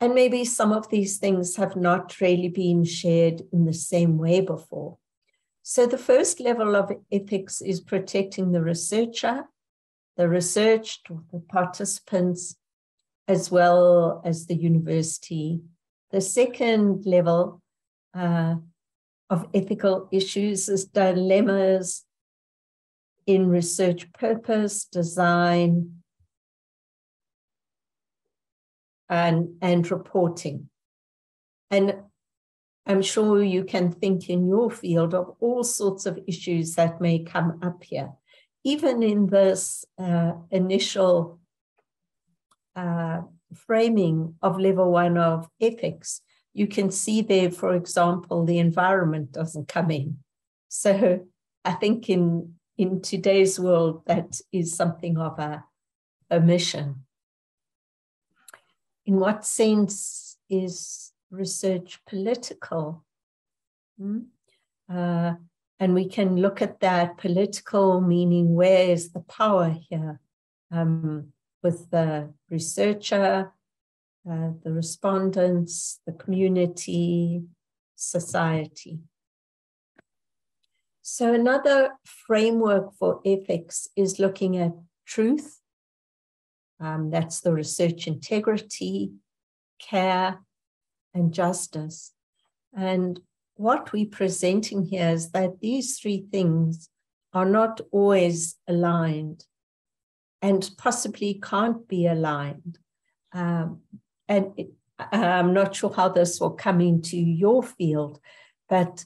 And maybe some of these things have not really been shared in the same way before. So the first level of ethics is protecting the researcher, the researched, the participants, as well as the university. The second level of ethical issues is dilemmas in research purpose, design, and reporting. And I'm sure you can think in your field of all sorts of issues that may come up here. Even in this initial framing of level 1 of ethics, you can see there, for example, the environment doesn't come in. So I think in today's world, that is something of a omission. In what sense is research political? And we can look at that political, meaning where is the power here? With the researcher, the respondents, the community, society. So another framework for ethics is looking at truth. That's the research integrity, care, and justice. And what we're presenting here is that these three things are not always aligned and possibly can't be aligned. I'm not sure how this will come into your field, but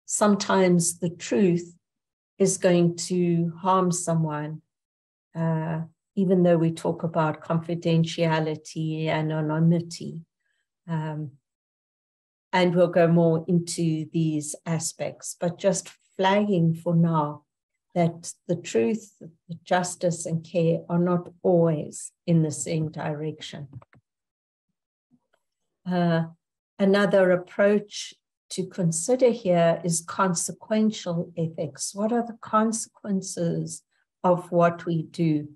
sometimes the truth is going to harm someone, even though we talk about confidentiality and anonymity. And we'll go more into these aspects, but just flagging for now that the truth, the justice and care are not always in the same direction. Another approach to consider here is consequential ethics. What are the consequences of what we do?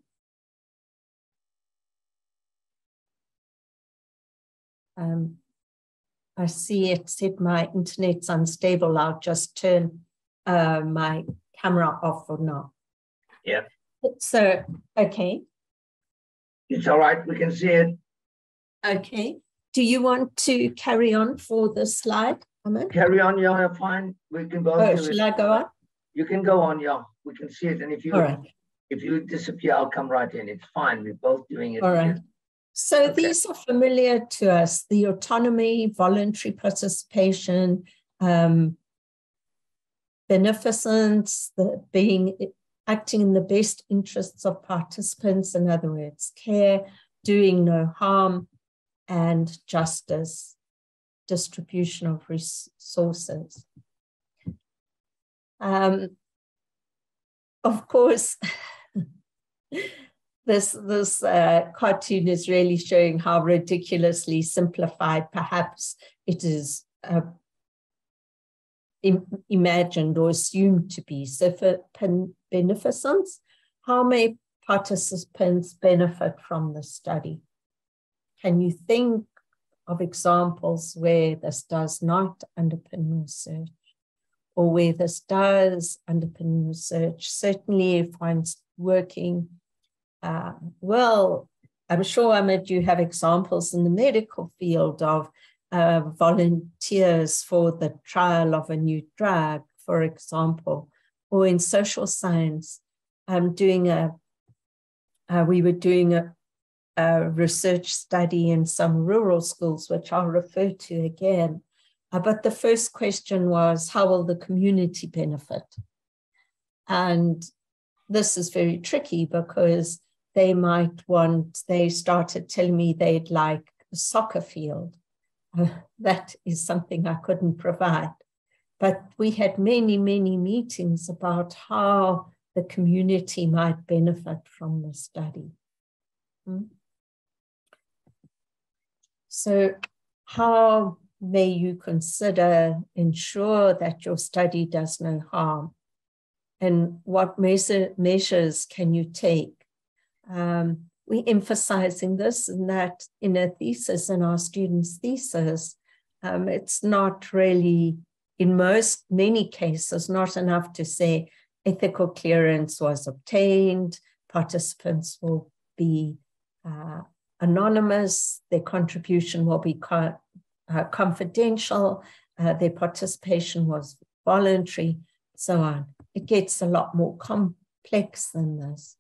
I see it said my internet's unstable. I'll just turn my camera off for now. Yeah. So, okay. It's all right. We can see it. Okay. Do you want to carry on for the slide, Ahmed? Carry on, yeah, fine. We can both. Oh, shall I go on? You can go on, yeah. We can see it. And if you disappear, I'll come right in. It's fine. We're both doing it. All right. So these are familiar to us: the autonomy, voluntary participation, beneficence, acting in the best interests of participants, in other words, care, doing no harm, and justice, distribution of resources. Of course, this cartoon is really showing how ridiculously simplified perhaps it is imagined or assumed to be. So for beneficence, how may participants benefit from the study? Can you think of examples where this does not underpin research, or where this does underpin research? Certainly if one's working, well, I'm sure, Ahmed, you have examples in the medical field of volunteers for the trial of a new drug, for example, or in social science, we were doing a research study in some rural schools, which I'll refer to again. But the first question was, how will the community benefit? And this is very tricky because they started telling me they'd like a soccer field. That is something I couldn't provide. But we had many, many meetings about how the community might benefit from the study. So how may you ensure that your study does no harm? And what measures can you take? We're emphasizing this and that in a thesis, in our students' thesis. It's not really, in many cases, not enough to say ethical clearance was obtained, participants will be anonymous, their contribution will be confidential, their participation was voluntary, so on. It gets a lot more complex than this,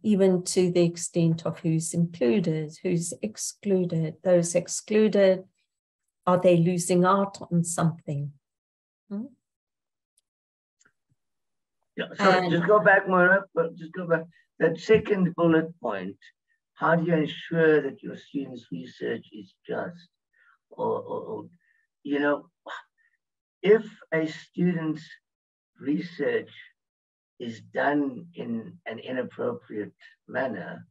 even to the extent of who's included, who's excluded. Those excluded, are they losing out on something? Yeah, sorry, just go back, Moyra, but just go back. That second bullet point, how do you ensure that your students' research is just? Or you know, if a student's research is done in an inappropriate manner,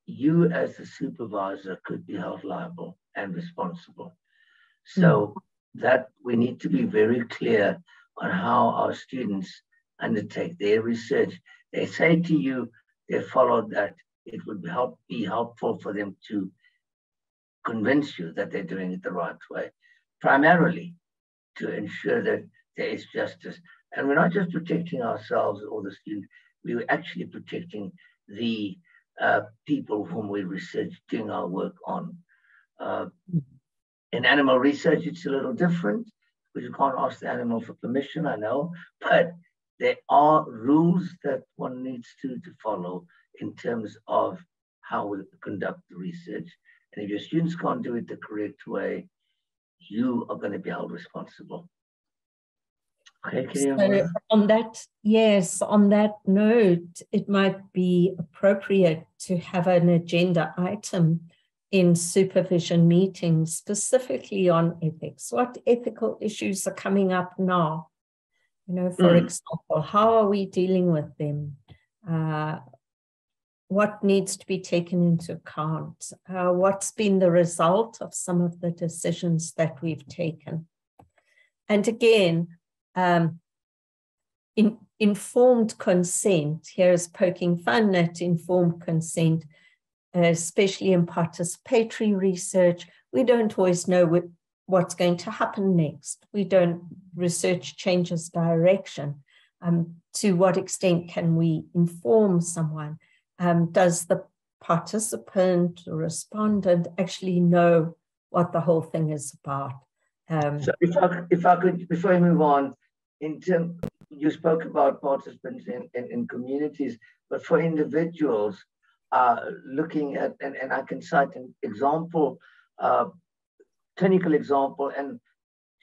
you as the supervisor could be held liable and responsible. So that we need to be very clear on how our students undertake their research. They say to you, they followed that it would be helpful for them to convince you that they're doing it the right way, primarily to ensure that there is justice. And we're not just protecting ourselves or the students, we're actually protecting the people whom we're doing our work on. In animal research, it's a little different because you can't ask the animal for permission, I know, but there are rules that one needs to follow in terms of how we conduct the research. And if your students can't do it the correct way, you are going to be held responsible. Okay, so on that, yes, on that note, it might be appropriate to have an agenda item in supervision meetings specifically on ethics. What ethical issues are coming up now? You know, for example, how are we dealing with them? What needs to be taken into account? What's been the result of some of the decisions that we've taken? And again, informed consent, here's poking fun at informed consent, especially in participatory research. We don't always know what's going to happen next. We don't, research changes direction. To what extent can we inform someone? Does the participant or respondent actually know what the whole thing is about? So if I could, before I move on, you spoke about participants in communities, but for individuals, looking at, and I can cite an example, clinical example, and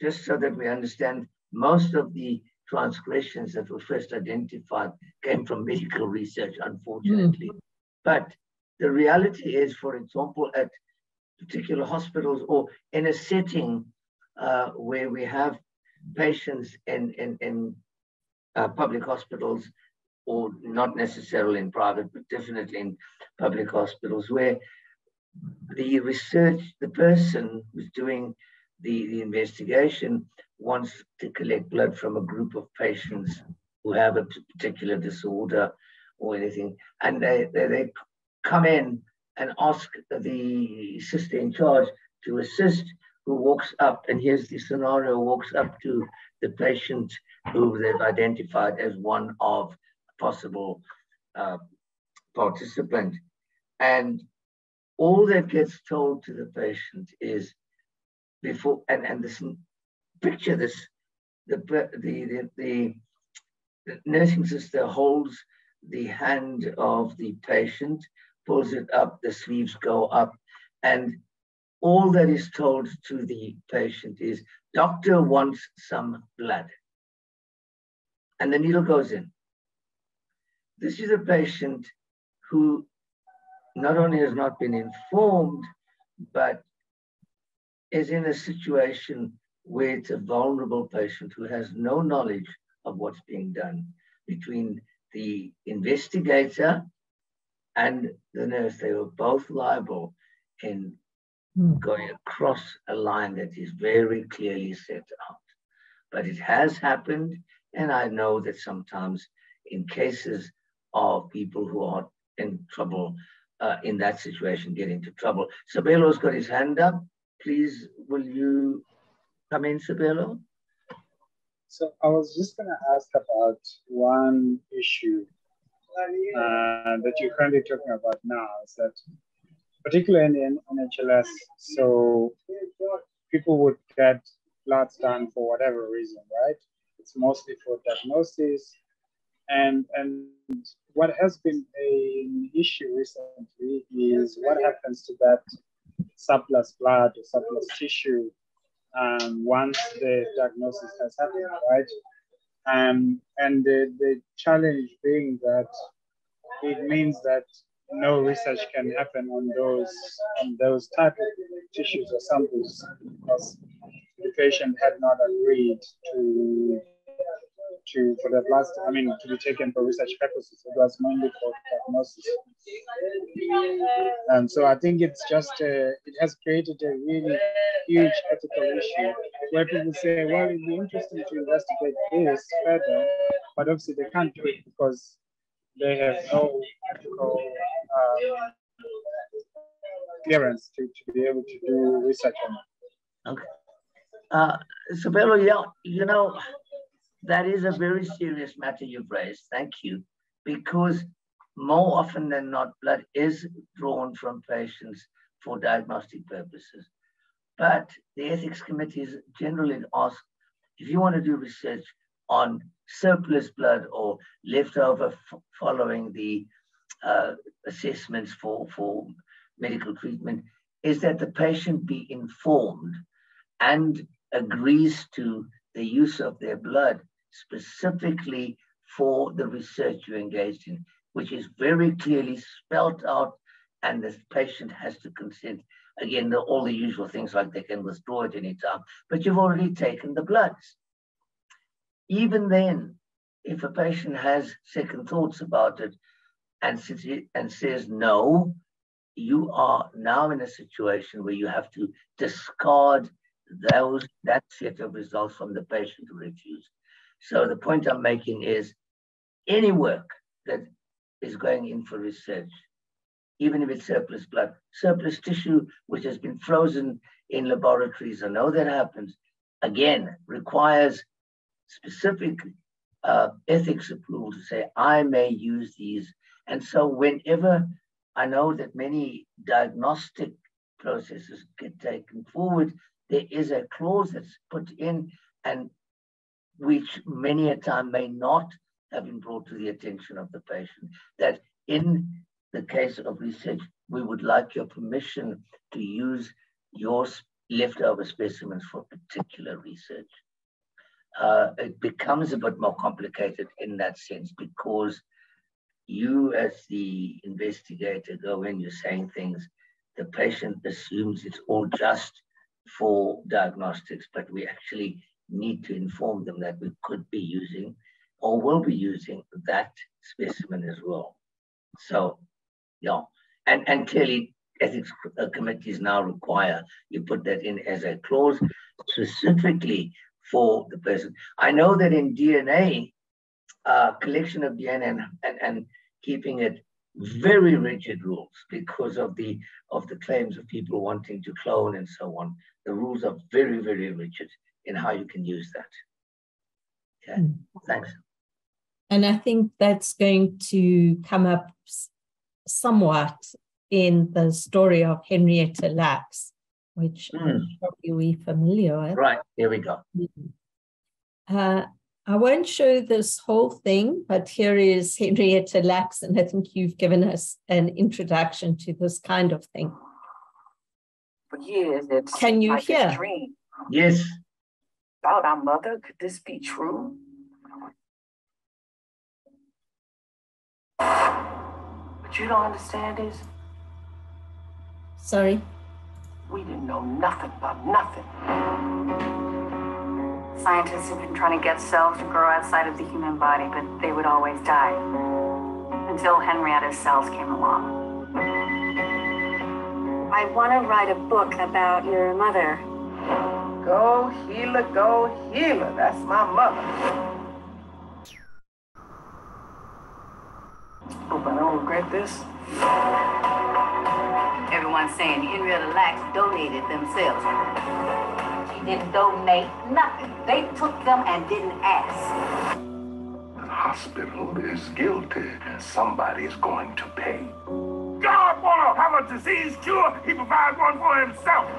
just so that we understand, most of the transgressions that were first identified came from medical research, unfortunately. But the reality is, for example, at particular hospitals or in a setting where we have patients in public hospitals, or not necessarily in private, but definitely in public hospitals, where the research, the person who's doing the investigation wants to collect blood from a group of patients who have a particular disorder or anything, and they come in and ask the sister in charge to assist, who walks up, and here's the scenario, walks up to the patient who they've identified as one of possible participant. And all that gets told to the patient is before, and this, picture this, the nursing sister holds the hand of the patient, pulls it up, the sleeves go up, and all that is told to the patient is, doctor wants some blood. And the needle goes in. This is a patient who not only has not been informed, but is in a situation where it's a vulnerable patient who has no knowledge of what's being done. Between the investigator and the nurse, they were both liable in going across a line that is very clearly set out. But it has happened, and I know that sometimes in cases of people who are in trouble, in that situation, get into trouble. Sabelo's got his hand up. Please, will you come in, Sabelo? So I was just going to ask about one issue that you're currently talking about now, is that particularly in NHLS, so people would get bloods done for whatever reason, right? It's mostly for diagnosis. And what has been an issue recently is what happens to that surplus blood or surplus tissue once the diagnosis has happened, right? And the challenge being that it means that no research can happen on those type of tissues or samples because the patient had not agreed for the blood, to be taken for research purposes. It was mainly for diagnosis. And so I think it's just, it has created a really huge ethical issue where people say, well, it'd be interesting to investigate this further, but obviously they can't do it because they have no ethical clearance to be able to do research on it. Okay. Sabelo, yeah, you know, that is a very serious matter you've raised. Thank you. Because more often than not, blood is drawn from patients for diagnostic purposes. But the ethics committees generally ask, if you want to do research on surplus blood or leftover following the assessments for medical treatment, is that the patient be informed and agrees to the use of their blood specifically for the research you're engaged in, which is very clearly spelled out, and the patient has to consent. Again, all the usual things like they can withdraw at any time, but you've already taken the bloods. Even then, if a patient has second thoughts about it and says no, you are now in a situation where you have to discard that set of results from the patient who refused. So the point I'm making is any work that is going in for research, even if it's surplus blood, surplus tissue, which has been frozen in laboratories, I know that happens, again, requires specific ethics approval to say, I may use these. And so whenever I know that many diagnostic processes get taken forward, there is a clause that's put in, and which many a time may not have been brought to the attention of the patient, that in the case of research, we would like your permission to use your leftover specimens for particular research. It becomes a bit more complicated in that sense, because you as the investigator go in, you're saying things, the patient assumes it's all just for diagnostics, but we actually need to inform them that we could be using or will be using that specimen as well. So, yeah, and clearly ethics committees now require you put that in as a clause specifically for the person. I know that in DNA, collection of DNA and keeping it very rigid rules because of the claims of people wanting to clone and so on. The rules are very, very rigid in how you can use that. Okay, thanks. And I think that's going to come up somewhat in the story of Henrietta Lacks, which probably we're familiar with. Right, here we go. I won't show this whole thing, but here is Henrietta Lacks, and I think you've given us an introduction to this kind of thing. For years, it's Can you like hear? a dream. Yes. About our mother, could this be true? What you don't understand is, Sorry? we didn't know nothing about nothing. Scientists have been trying to get cells to grow outside of the human body, but they would always die. Until Henrietta's cells came along. I want to write a book about your mother. Go healer, that's my mother. Hope I don't regret this. Everyone's saying Henrietta Lacks donated themselves. She didn't donate nothing. They took them and didn't ask. The hospital is guilty, and somebody is going to pay. God won't have a disease cure. He provides one for himself.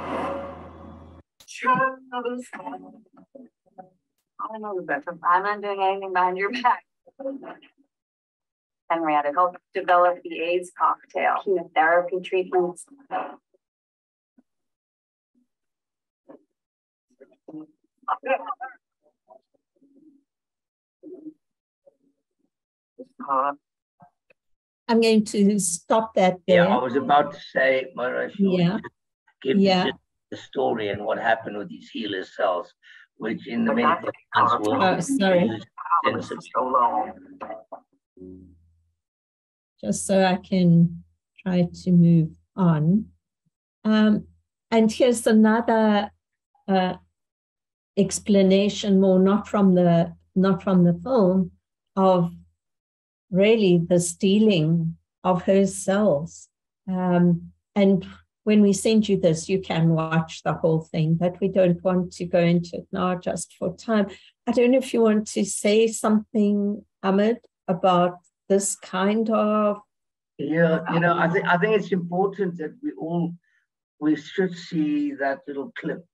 I know Rebecca. I'm not doing anything behind your back. Henrietta helped develop the AIDS cocktail, chemotherapy treatments. I'm going to stop that there. Yeah, I was about to say, Moyra, if you would give the story and what happened with these healer cells, which in the medical science world is so long. Just so I can try to move on. And here's another explanation, more not from the film, of really the stealing of her cells. And when we send you this, you can watch the whole thing, but we don't want to go into it now just for time. I don't know if you want to say something, Ahmed, about this kind of... Yeah, I think it's important that we should see that little clip.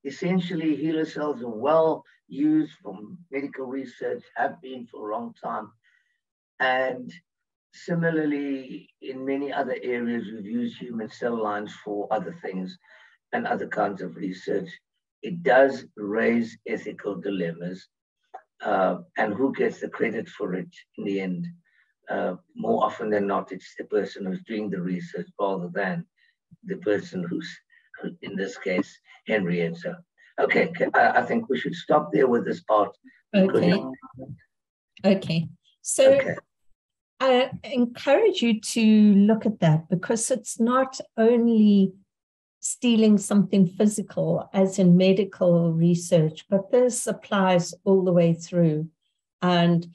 Essentially, healer cells are well used for medical research, have been for a long time. And Similarly, in many other areas, we've used human cell lines for other things and other kinds of research. It does raise ethical dilemmas, and who gets the credit for it in the end? More often than not, it's the person who's doing the research rather than the person who's, in this case, Henrietta. Okay, I think we should stop there with this part. Okay. So I encourage you to look at that, because it's not only stealing something physical as in medical research, but this applies all the way through. And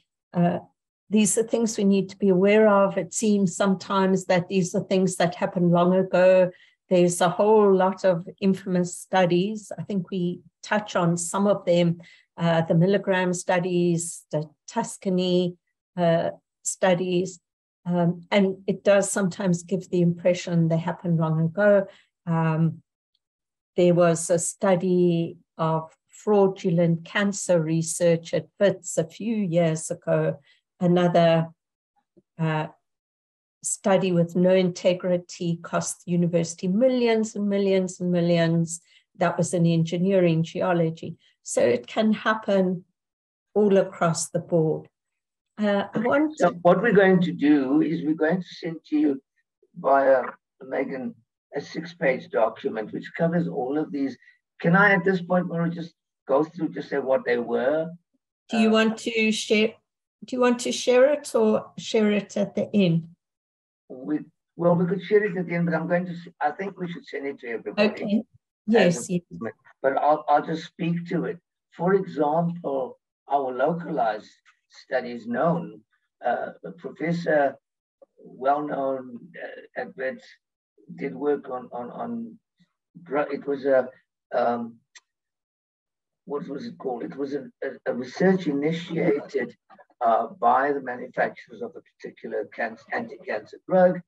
these are things we need to be aware of. It seems sometimes that these are things that happened long ago. There's a whole lot of infamous studies. I think we touch on some of them, the milligram studies, the Tuscany studies, and it does sometimes give the impression they happened long ago. There was a study of fraudulent cancer research at Wits a few years ago, another study with no integrity cost the university millions and millions and millions. That was in engineering geology. So it can happen all across the board. So what we're going to do is we're going to send to you via Megan a 6-page document which covers all of these. Can I at this point, Moyra, just go through, just say what they were? Do you want to share? Do you want to share it or share it at the end? Well, we could share it at the end, but I think we should send it to everybody. Okay. Yes. But I'll just speak to it. For example, our localized studies known, a professor well-known at Wits did work on it was a, what was it called? It was a research initiated by the manufacturers of a particular anti-cancer drug.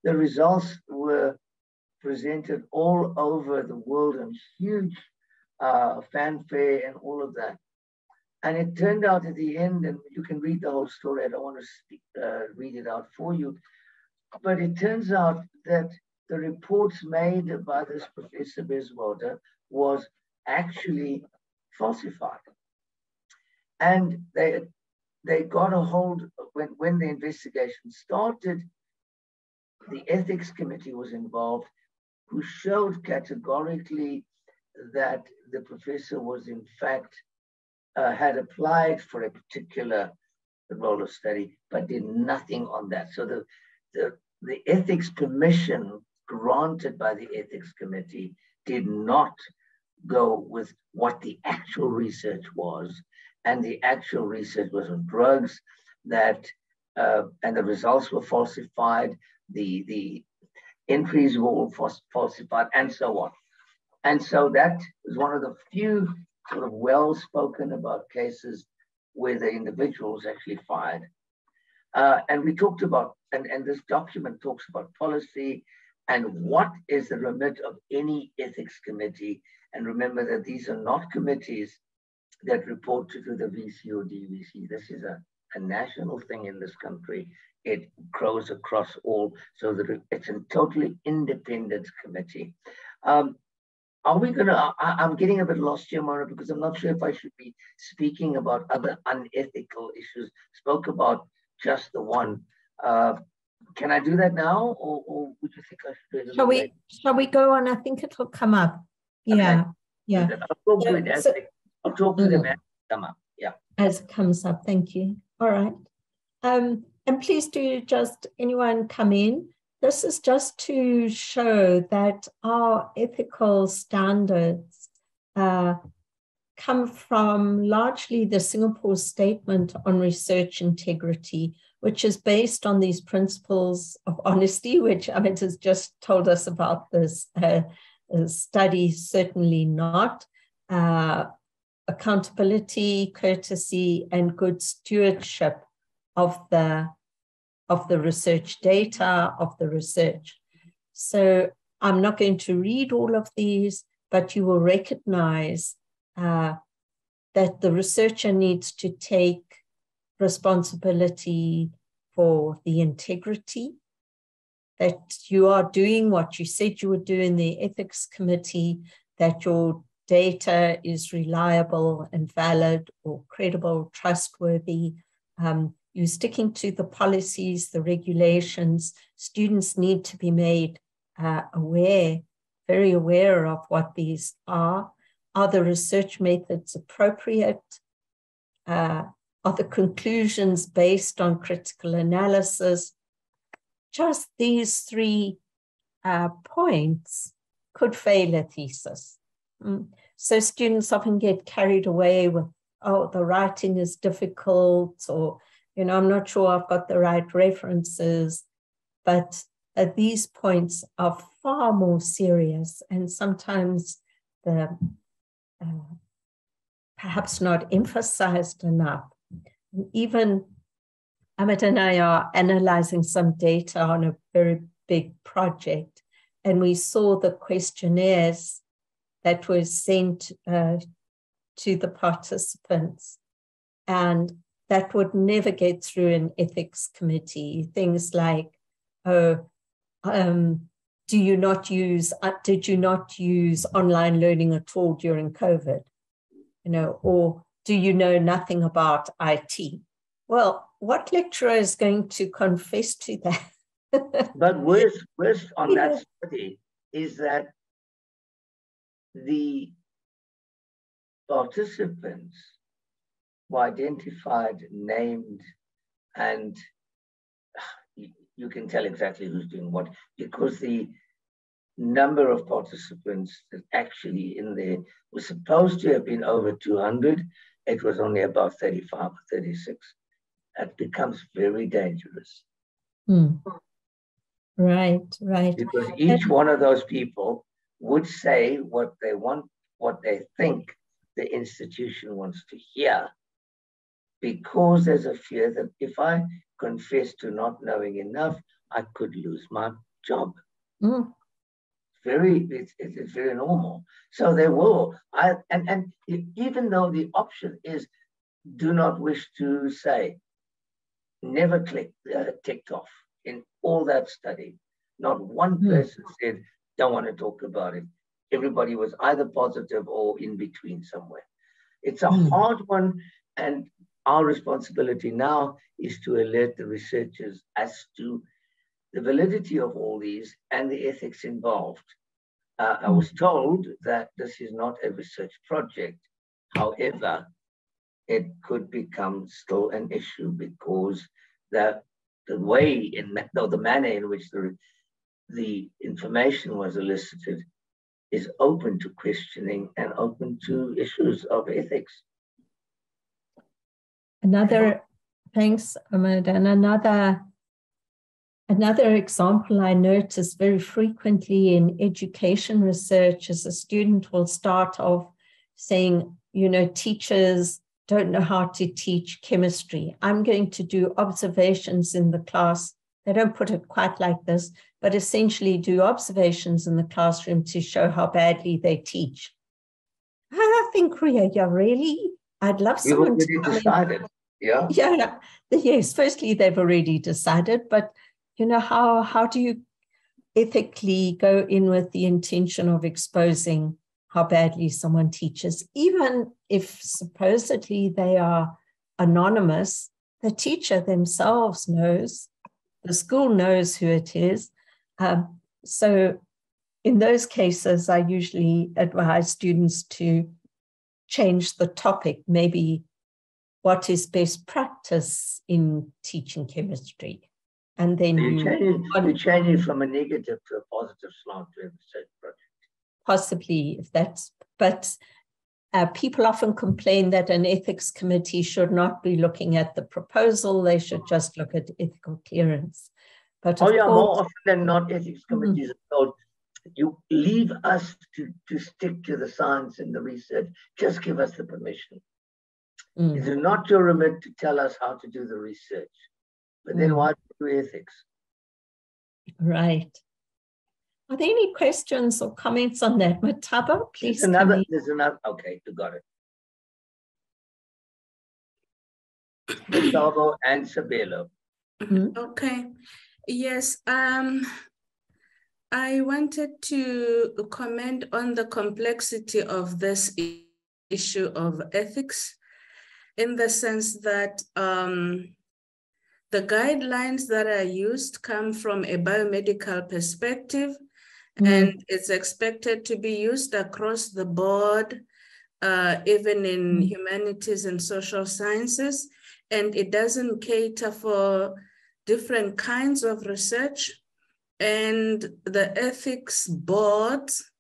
The results were presented all over the world in huge fanfare and all of that. And it turned out at the end, and you can read the whole story, I don't want to read it out for you, but it turns out that the reports made by this Professor Beswalder was actually falsified. And they got a hold, when the investigation started, the ethics committee was involved, who showed categorically that the professor was in fact had applied for a particular role of study, but did nothing on that. So the ethics commission granted by the ethics committee did not go with what the actual research was, and the actual research was on drugs that, and the results were falsified, the entries were all falsified, and so on. And so that was one of the few sort of well-spoken about cases where the individual was actually fired. And we talked about, and this document talks about policy and what is the remit of any ethics committee. And remember that these are not committees that report to the VC or DVC. This is a national thing in this country. It grows across all, so that it's a totally independent committee. Are we gonna, I'm getting a bit lost here, Moyra, because I'm not sure if I should be speaking about other unethical issues. Spoke about just the one. Can I do that now, or would you think I should do it? Shall we go on? I think it'll come up. Yeah, okay. Yeah. I'll talk to it as I'll talk to them as they come up. Yeah. As it comes up, thank you. All right. And please do just anyone come in. This is just to show that our ethical standards come from largely the Singapore Statement on Research Integrity, which is based on these principles of honesty, which Amit has just told us about this study, certainly not. Accountability, courtesy, and good stewardship of the research data, of the research. So I'm not going to read all of these, but you will recognize that the researcher needs to take responsibility for the integrity, that you are doing what you said you would do in the ethics committee, that your data is reliable and valid or credible, trustworthy. You're sticking to the policies, the regulations. Students need to be made very aware of what these are. Are the research methods appropriate? Are the conclusions based on critical analysis? Just these three points could fail a thesis. So students often get carried away with, oh, the writing is difficult, or, you know, I'm not sure I've got the right references. But these points are far more serious, and sometimes perhaps not emphasized enough. Even Amit and I are analyzing some data on a very big project, and we saw the questionnaires that were sent to the participants, and that would never get through an ethics committee. Things like, oh, did you not use online learning at all during COVID? You know, or do you know nothing about IT? Well, what lecturer is going to confess to that? But worse on that study is that the participants were identified, named, and you can tell exactly who's doing what, because the number of participants that actually in there was supposed to have been over 200. It was only about 35 or 36. That becomes very dangerous. Right. Because each one of those people would say what they want, what they think the institution wants to hear, because there's a fear that if I confess to not knowing enough, I could lose my job. It's very normal. So they will. And even though the option is do not wish to say, never ticked off in all that study. Not one person said, don't want to talk about it. Everybody was either positive or in between somewhere. It's a hard one, and our responsibility now is to alert the researchers as to the validity of all these and the ethics involved. I was told that this is not a research project. However, it could become still an issue because the manner in which the information was elicited is open to questioning and open to issues of ethics. Thanks, Ahmed. And another example I notice very frequently in education research is a student will start off saying, you know, teachers don't know how to teach chemistry. I'm going to do observations in the class. They don't put it quite like this, but essentially do observations in the classroom to show how badly they teach. I think, really? I'd love someone to come decided. Yeah. Yeah. Yes. Firstly, they've already decided, but you know, how do you ethically go in with the intention of exposing how badly someone teaches, even if supposedly they are anonymous? The teacher themselves knows, the school knows who it is. So in those cases, I usually advise students to change the topic, maybe what is best practice in teaching chemistry. And then you change it from a negative to a positive slant to a research project. Possibly, if that's, but people often complain that an ethics committee should not be looking at the proposal, they should just look at ethical clearance. But more often than not, ethics committees are told, you leave us to stick to the science and the research, just give us the permission. It is not your remit to tell us how to do the research. But then why do ethics? Right. Are there any questions or comments on that? Mataba, please. There's another. Okay, you got it. Gustavo and Sabelo. Okay. Yes. I wanted to comment on the complexity of this issue of ethics, in the sense that the guidelines that are used come from a biomedical perspective, and it's expected to be used across the board, even in humanities and social sciences, and it doesn't cater for different kinds of research. And the ethics boards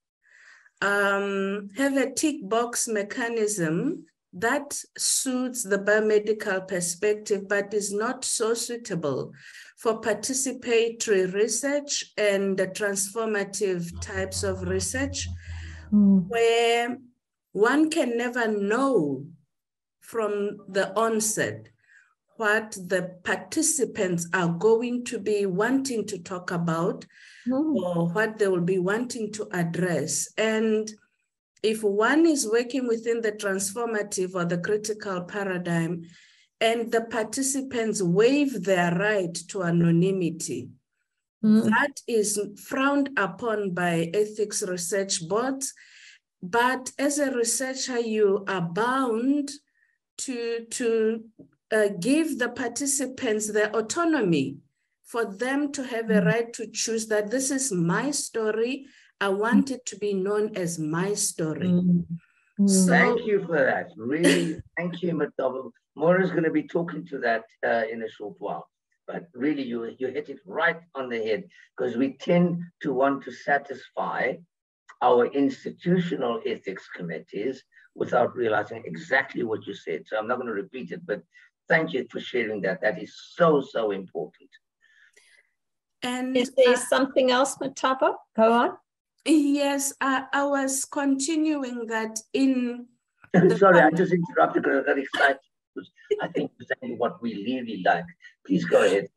have a tick box mechanism that suits the biomedical perspective, but is not so suitable for participatory research and the transformative types of research, where one can never know from the onset what the participants are going to be wanting to talk about or what they will be wanting to address. And if one is working within the transformative or the critical paradigm and the participants waive their right to anonymity, that is frowned upon by ethics research boards. But as a researcher, you are bound to give the participants the autonomy for them to have a right to choose that this is my story. I want it to be known as my story. So, thank you for that. Really, thank you, Mataba. Moyra is going to be talking to that in a short while. But really, you hit it right on the head, because we tend to want to satisfy our institutional ethics committees without realizing exactly what you said. So I'm not going to repeat it, but thank you for sharing that. That is so, so important. And is there something else, Mataba? Go on. Yes, I was continuing that in... Sorry, I just interrupted because I got excited. I think it's exactly what we really like. Please go ahead.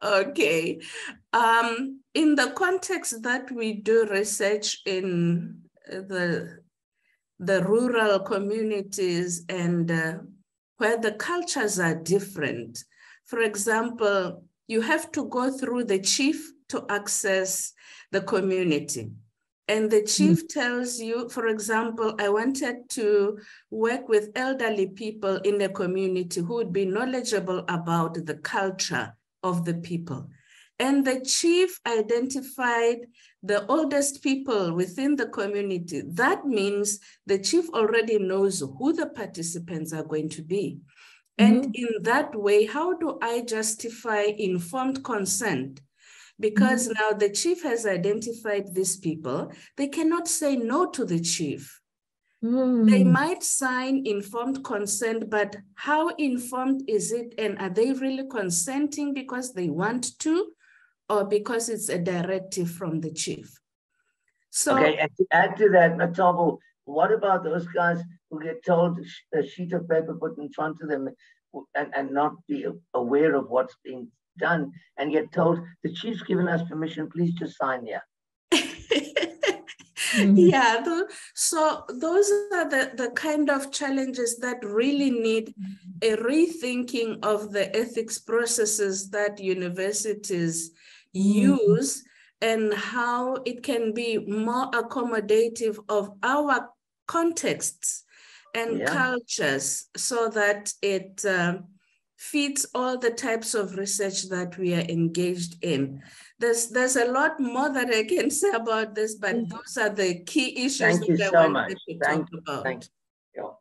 Okay. In the context that we do research in the rural communities and where the cultures are different, for example, you have to go through the chief to access the community. And the chief tells you, for example, I wanted to work with elderly people in a community who would be knowledgeable about the culture of the people. And the chief identified the oldest people within the community. That means the chief already knows who the participants are going to be. And in that way, how do I justify informed consent? Because now the chief has identified these people, they cannot say no to the chief. They might sign informed consent, but how informed is it? And are they really consenting because they want to, or because it's a directive from the chief? So, okay, and to add to that, Mataba, what about those guys who get told a sheet of paper put in front of them and not be aware of what's being done and get told the chief's given us permission, please just sign here? Yeah, so those are the kind of challenges that really need a rethinking of the ethics processes that universities use and how it can be more accommodative of our contexts and cultures so that it fits all the types of research that we are engaged in. There's a lot more that I can say about this, but those are the key issues Thank you that so I wanted much. to talk about.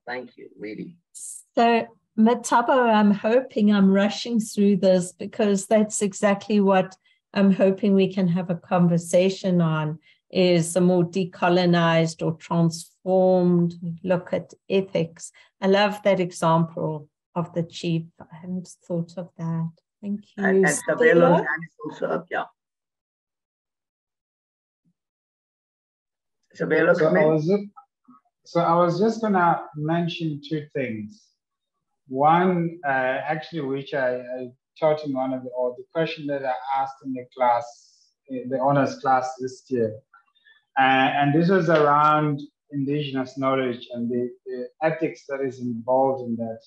Thank you, really. So, Mataba, I'm hoping I'm rushing through this because that's exactly what I'm hoping we can have a conversation on, is a more decolonized or transformed look at ethics. I love that example of the chief. I hadn't thought of that. Thank you. And Sabelo's hand is also up, yeah. Sabelo, so I was just gonna mention two things. One, actually, which I taught in one of the question that I asked in the class, the honors class this year. And this was around indigenous knowledge and the ethics that is involved in that.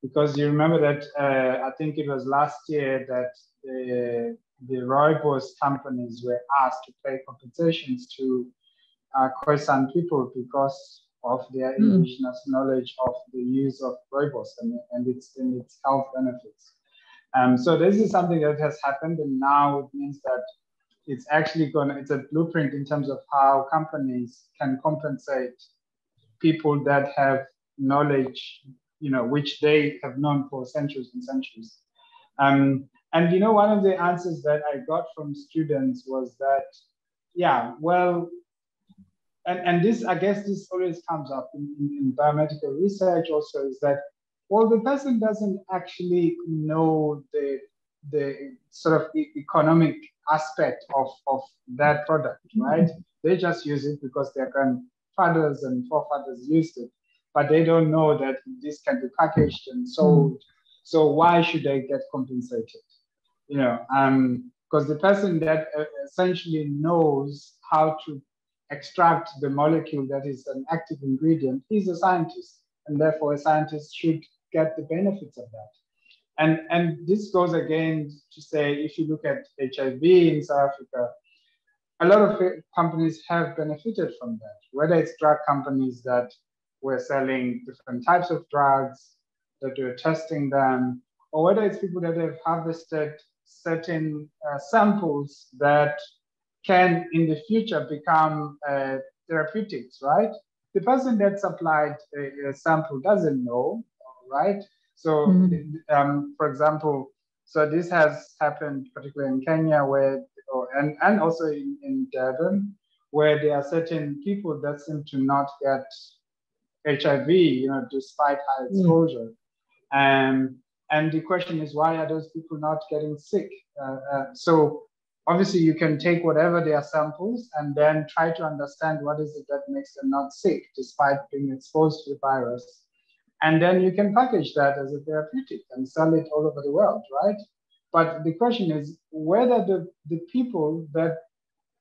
because you remember that I think it was last year that the rooibos companies were asked to pay compensations to Khoisan people because of their indigenous knowledge of the use of rooibos and its health benefits. So this is something that has happened, and now it means that it's actually it's a blueprint in terms of how companies can compensate people that have knowledge, which they have known for centuries and centuries. And one of the answers that I got from students was that, yeah, well, and this, I guess this always comes up in biomedical research also, is that, well, the person doesn't actually know the sort of economic aspect of that product, right? They just use it because their grandfathers and forefathers used it, but they don't know that this can be packaged and sold. So why should they get compensated? Because the person that essentially knows how to extract the molecule that is an active ingredient is a scientist, and therefore a scientist should get the benefits of that. And this goes again to say, if you look at HIV in South Africa, a lot of companies have benefited from that, whether it's drug companies that were selling different types of drugs, that were testing them, or whether it's people that have harvested certain samples that can in the future become therapeutics, right? The person that supplied a sample doesn't know, right? So, for example, so this has happened particularly in Kenya, and also in Durban, where there are certain people that seem to not get HIV, despite high exposure. And the question is, why are those people not getting sick? So obviously you can take whatever their samples and then try to understand what is it that makes them not sick despite being exposed to the virus. And then you can package that as a therapeutic and sell it all over the world, right? But the question is whether the people that,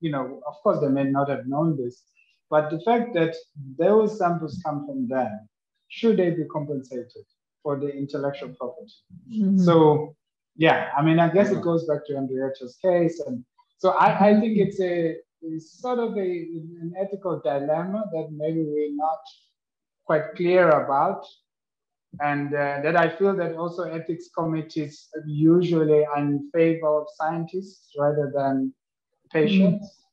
of course they may not have known this, but the fact that those samples come from them, should they be compensated for the intellectual property? So, yeah, I guess it goes back to Henrietta's case. And so I think it's sort of an ethical dilemma that maybe we're not quite clear about. And that I feel that also ethics committees usually are in favor of scientists rather than patients.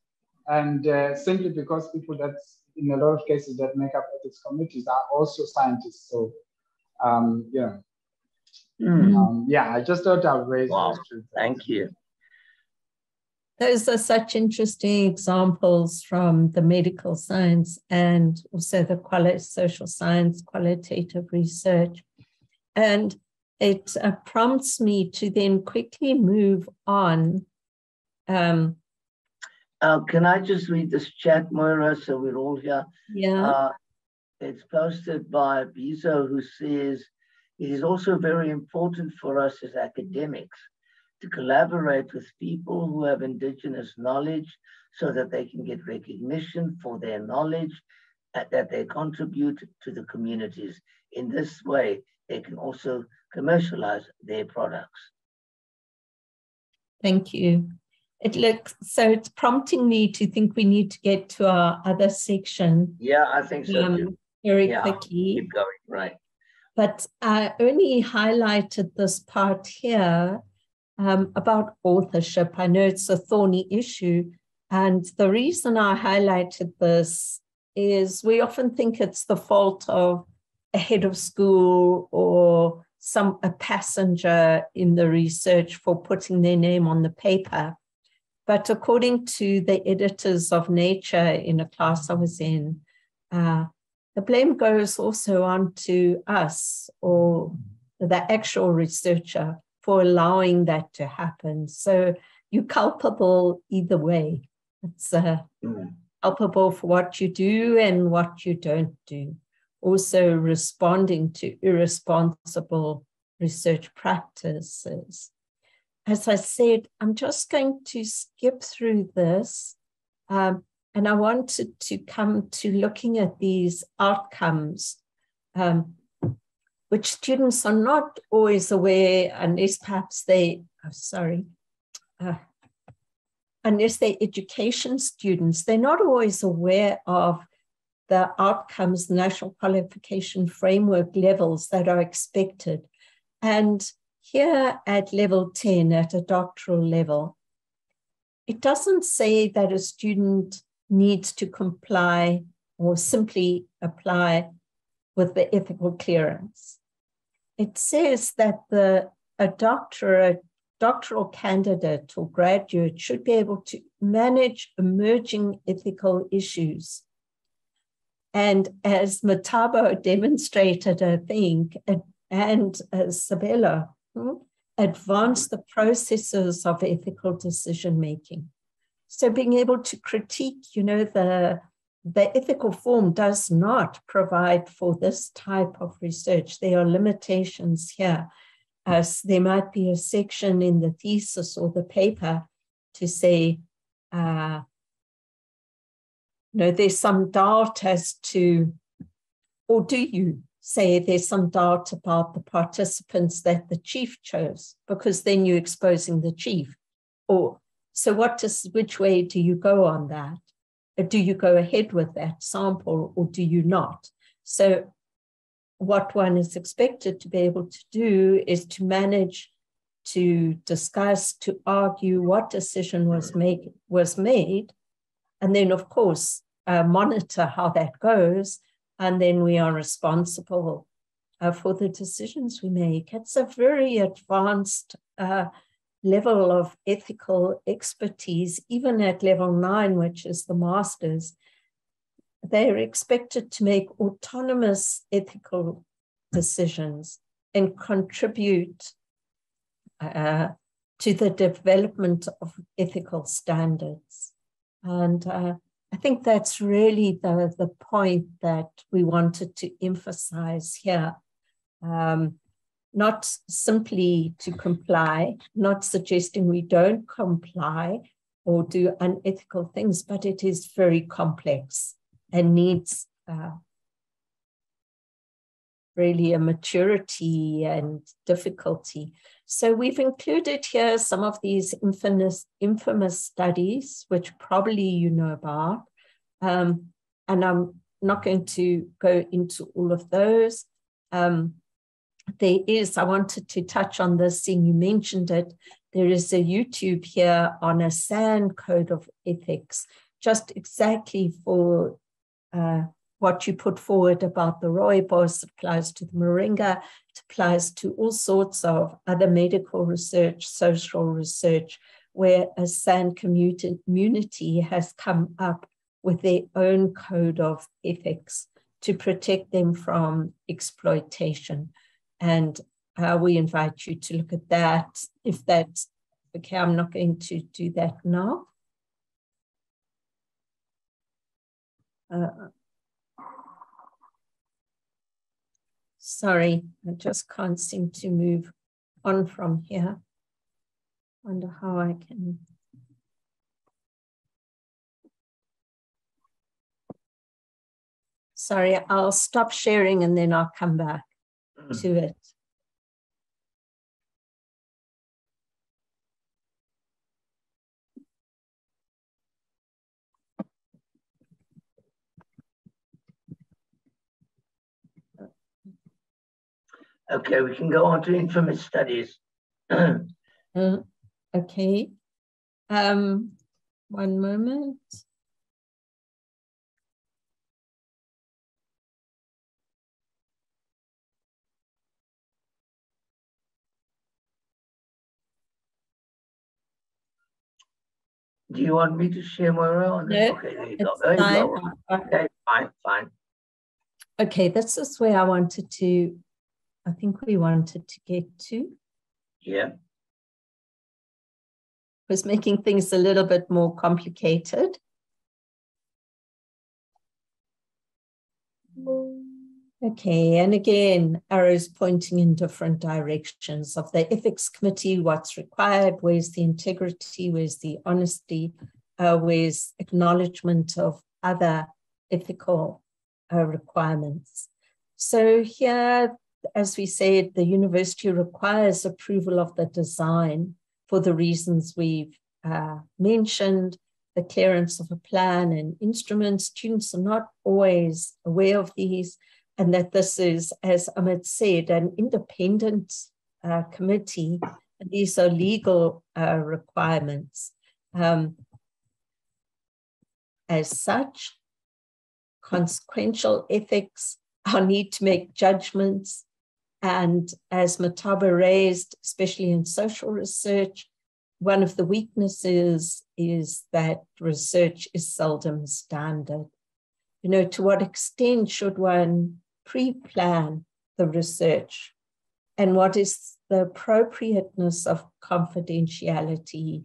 And simply because people that's in a lot of cases that make up ethics committees are also scientists. So, I just thought I'd raise those two things. Thank you. Those are such interesting examples from the medical science and also the social science qualitative research. And it prompts me to then quickly move on. Can I just read this chat, Moyra, so we're all here? Yeah. It's posted by Bizo, who says, it is also very important for us as academics to collaborate with people who have indigenous knowledge so that they can get recognition for their knowledge that they contribute to the communities. In this way, they can also commercialize their products. Thank you. So it's prompting me to think we need to get to our other section. Yeah, I think so too. Very quickly. Keep going, right. But I only highlighted this part here about authorship. I know it's a thorny issue. And the reason I highlighted this is we often think it's the fault of a head of school or a passenger in the research for putting their name on the paper. But according to the editors of Nature in a class I was in, the blame goes also on to us or the actual researcher for allowing that to happen. So you're culpable either way. It's culpable for what you do and what you don't do. Also responding to irresponsible research practices. As I said, I'm just going to skip through this. And I wanted to come to looking at these outcomes. which students are not always aware, unless perhaps unless they're education students, they're not always aware of the outcomes, national qualification framework levels that are expected. And here at level 10, at a doctoral level, it doesn't say that a student needs to comply or simply apply with the ethical clearance. It says that a doctoral candidate or graduate should be able to manage emerging ethical issues. And as Matabo demonstrated, I think, and Sabella, advance the processes of ethical decision-making. So being able to critique, the ethical form does not provide for this type of research. There are limitations here. There might be a section in the thesis or the paper to say, there's some doubt as to, or do you say there's some doubt about the participants that the chief chose, because then you're exposing the chief? Or so which way do you go on that? Do you go ahead with that sample or do you not? So what one is expected to be able to do is to manage, to discuss, to argue what decision was made, and then of course monitor how that goes, and then we are responsible for the decisions we make. It's a very advanced level of ethical expertise, even at level 9, which is the master's. They're expected to make autonomous ethical decisions and contribute to the development of ethical standards. And I think that's really the point that we wanted to emphasize here. Not simply to comply, not suggesting we don't comply or do unethical things, but it is very complex and needs really a maturity and difficulty. So we've included here some of these infamous studies, which probably you know about. And I'm not going to go into all of those. I wanted to touch on this, seeing you mentioned it. There is a YouTube here on a SAN code of ethics, just exactly for what you put forward about the rooibos. It applies to the moringa. It applies to all sorts of other medical research, social research, where a SAN community has come up with their own code of ethics to protect them from exploitation. And we invite you to look at that. If that's okay, I'm not going to do that now. Sorry, I just can't seem to move on from here. Wonder how I can. Sorry, I'll stop sharing and then I'll come back to it. Okay, we can go on to infamous studies. Okay. One moment. Do you want me to share Moyra on this? No, okay, there you it's go. There you fine. go. Okay, fine. Okay, this is where I wanted to, I think we wanted to get to. Yeah. Was making things a little bit more complicated. Okay, and again, arrows pointing in different directions of the ethics committee, what's required, where's the integrity, where's the honesty, where's acknowledgement of other ethical requirements. So here, as we said, the university requires approval of the design for the reasons we've mentioned, the clearance of a plan and instruments. Students are not always aware of these, and that this is, as Amit said, an independent committee. And these are legal requirements. As such, consequential ethics, our need to make judgments, and as Mataba raised, especially in social research, one of the weaknesses is that research is seldom standard. You know, to what extent should one pre-plan the research? And what is the appropriateness of confidentiality,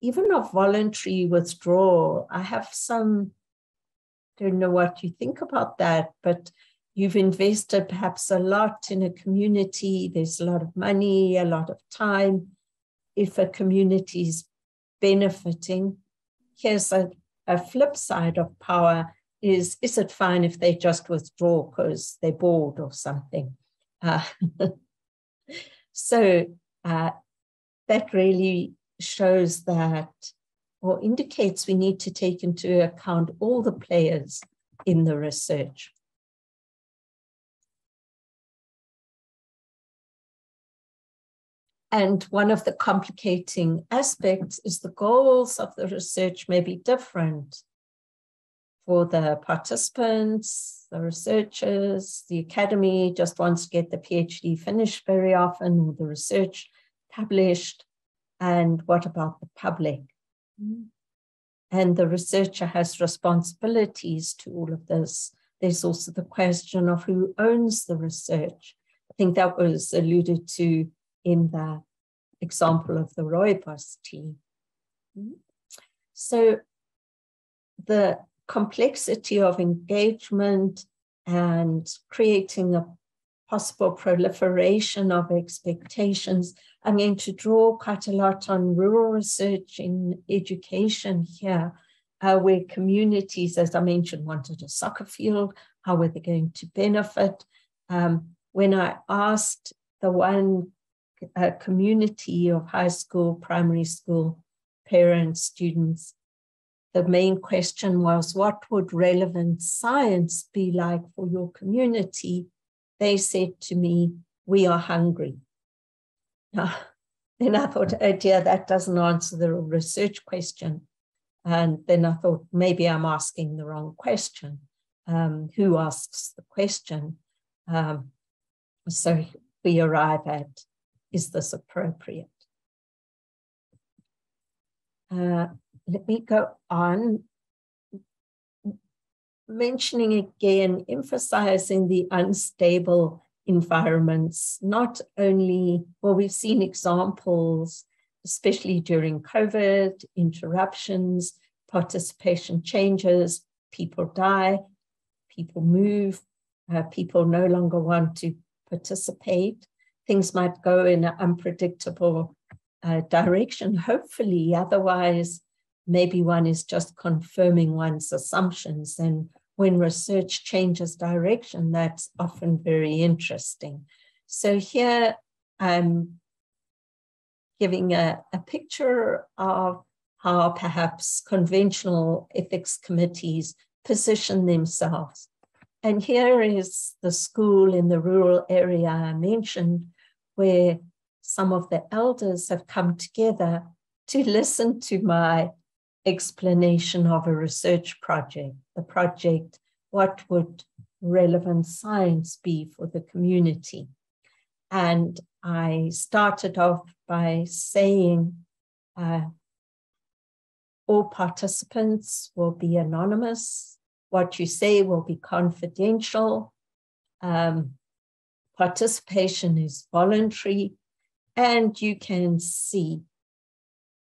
even of voluntary withdrawal? I have some, don't know what you think about that, but you've invested perhaps a lot in a community. There's a lot of money, a lot of time. If a community is benefiting, here's a flip side of power is it fine if they just withdraw because they're bored or something? So that really shows that, or indicates we need to take into account all the players in the research. And one of the complicating aspects is the goals of the research may be different for the participants, the researchers. The academy just wants to get the PhD finished very often, or the research published. And what about the public? And the researcher has responsibilities to all of this. There's also the question of who owns the research. I think that was alluded to in the example of the Rooibos tea. So the complexity of engagement and creating a possible proliferation of expectations. I'm going to draw quite a lot on rural research in education here, where communities, as I mentioned, wanted a soccer field. How were they going to benefit? When I asked the one community of high school, primary school parents, students, the main question was, what would relevant science be like for your community? They said to me, we are hungry. Then I thought, oh dear, that doesn't answer the research question. And then I thought, maybe I'm asking the wrong question. Who asks the question? So we arrive at, is this appropriate? Let me go on. Mentioning again, emphasizing the unstable environments, not only, well, we've seen examples, especially during COVID, interruptions, participation changes, people die, people move, people no longer want to participate. Things might go in an unpredictable direction, hopefully. Otherwise, maybe one is just confirming one's assumptions. And when research changes direction, that's often very interesting. So here I'm giving a picture of how perhaps conventional ethics committees position themselves. And here is the school in the rural area I mentioned, where some of the elders have come together to listen to my explanation of a research project. The project, what would relevant science be for the community? And I started off by saying all participants will be anonymous. What you say will be confidential. Participation is voluntary. And you can see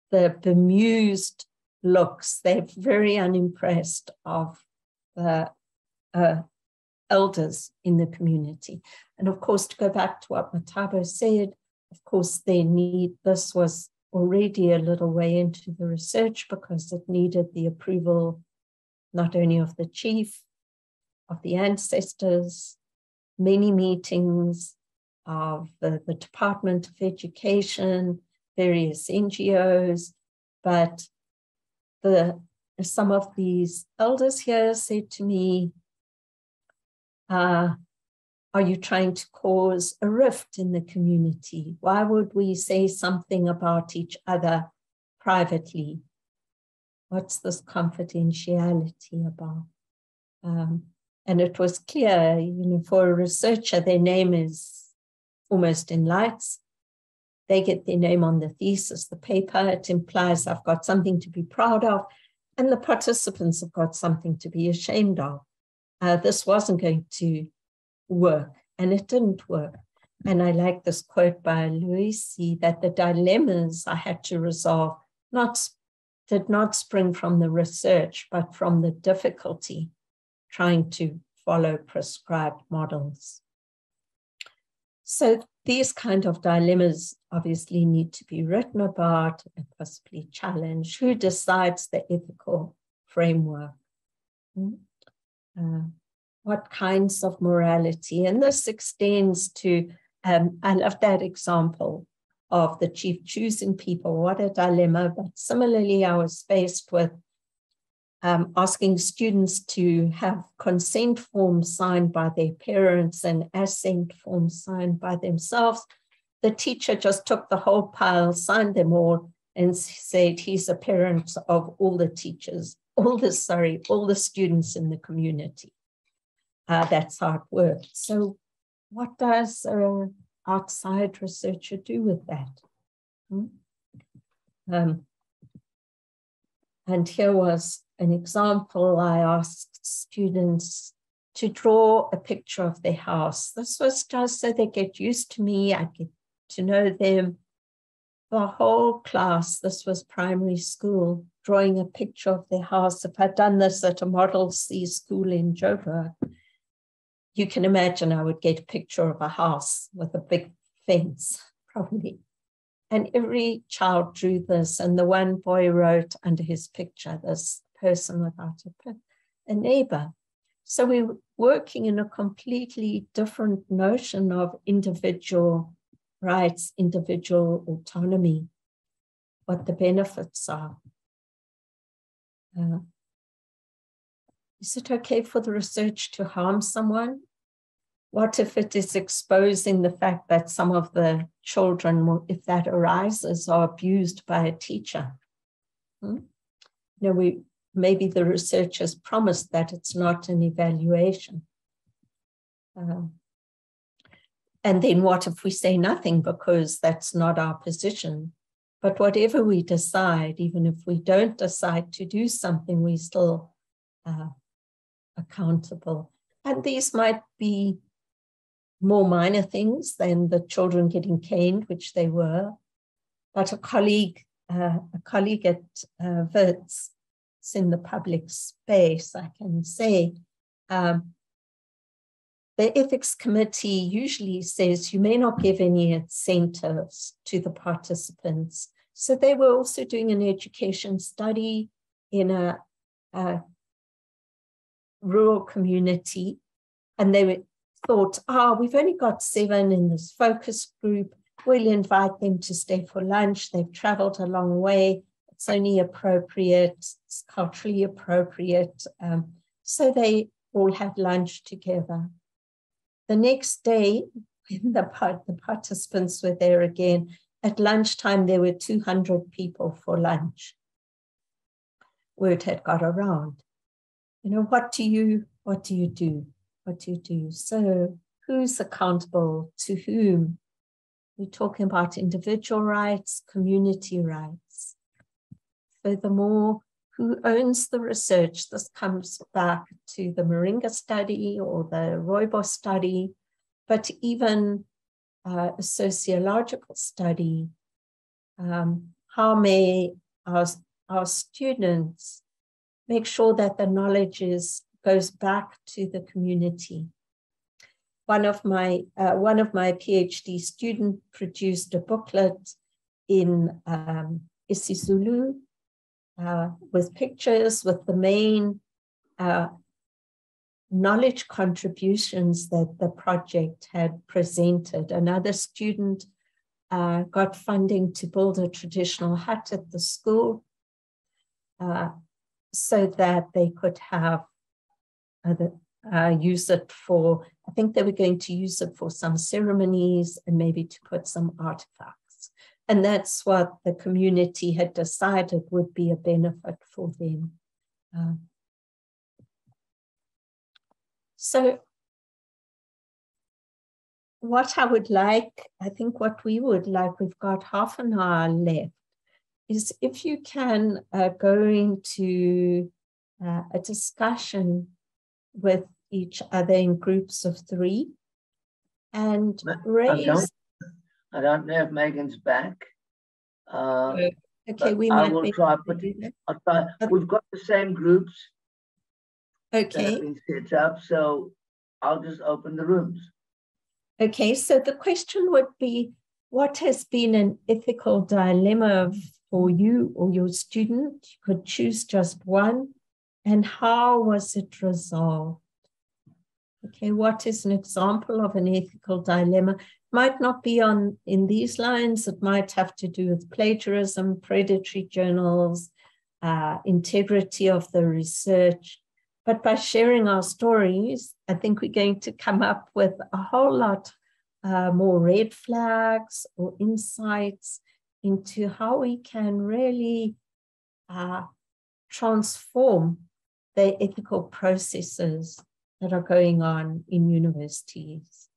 the bemused looks. They're very unimpressed of the elders in the community. And of course, to go back to what Matabo said, of course, this was already a little way into the research because it needed the approval not only of the chief, of the ancestors, many meetings, of the Department of Education, various NGOs, but some of these elders here said to me, are you trying to cause a rift in the community? Why would we say something about each other privately? What's this confidentiality about? And it was clear, you know, for a researcher, their name is almost in lights. They get their name on the thesis, the paper. It implies I've got something to be proud of, and the participants have got something to be ashamed of. This wasn't going to work, and it didn't work. And I like this quote by Luisi, that the dilemmas I had to resolve did not spring from the research, but from the difficulty trying to follow prescribed models. So these kind of dilemmas obviously need to be written about and possibly challenged. Who decides the ethical framework? What kinds of morality? And this extends to, I love that example of the chief choosing people. What a dilemma. But similarly, I was faced with asking students to have consent forms signed by their parents and assent forms signed by themselves. The teacher just took the whole pile, signed them all, and said he's a parent of all the teachers, all the students in the community. That's how it worked. So what does an outside researcher do with that? And here was an example. I asked students to draw a picture of their house. This was just so they get used to me, I get to know them. The whole class, this was primary school, drawing a picture of their house. If I'd done this at a Model C school in Joburg, you can imagine I would get a picture of a house with a big fence, probably. And every child drew this, and the one boy wrote under his picture, this person without a neighbor. So we were working in a completely different notion of individual rights, individual autonomy, what the benefits are. Is it okay for the research to harm someone? What if it is exposing the fact that some of the children, if that arises, are abused by a teacher? You know, maybe the researchers promised that it's not an evaluation. And then what if we say nothing because that's not our position? But whatever we decide, even if we don't decide to do something, we're still accountable. And these might be more minor things than the children getting caned, which they were. But a colleague at WITS, it's in the public space, I can say, the ethics committee usually says you may not give any incentives to the participants. So they were also doing an education study in a rural community, and they thought, we've only got 7 in this focus group. We'll invite them to stay for lunch. They've traveled a long way. It's only appropriate, it's culturally appropriate. So they all had lunch together. The next day, when the participants were there again, at lunchtime, there were 200 people for lunch. Word had got around. You know, what do you do? What do you do? So who's accountable to whom? We're talking about individual rights, community rights. Furthermore, who owns the research? This comes back to the Moringa study or the Rooibos study, but even a sociological study. How may our students make sure that the knowledge goes back to the community? One of my PhD students produced a booklet in isiZulu with pictures, with the main knowledge contributions that the project had presented. Another student got funding to build a traditional hut at the school so that they could have use it for, I think they were going to use it for some ceremonies and maybe to put some artifacts. And that's what the community had decided would be a benefit for them. So what I would like, I think what we would like, we've got half an hour left, is if you can go into a discussion with each other in groups of 3 and raise. I don't know if Megan's back. Okay, we I might will try. We've got the same groups. Okay. That have been set up, so I'll just open the rooms. Okay, so the question would be, what has been an ethical dilemma for you or your student? You could choose just one. And how was it resolved? Okay, what is an example of an ethical dilemma? Might not be in these lines. It might have to do with plagiarism, predatory journals, integrity of the research. But by sharing our stories, I think we're going to come up with a whole lot more red flags or insights into how we can really transform the ethical processes that are going on in universities.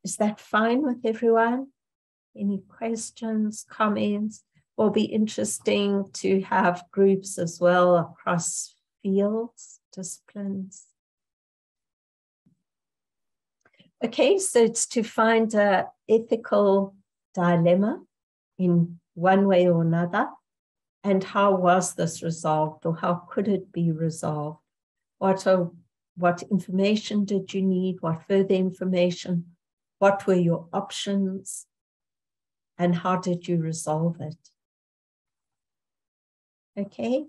Is that fine with everyone? Any questions, comments? Will be interesting to have groups as well across fields, disciplines. Okay, so it's to find an ethical dilemma in one way or another. And how was this resolved, or how could it be resolved? What information did you need? What further information? What were your options? And how did you resolve it? Okay.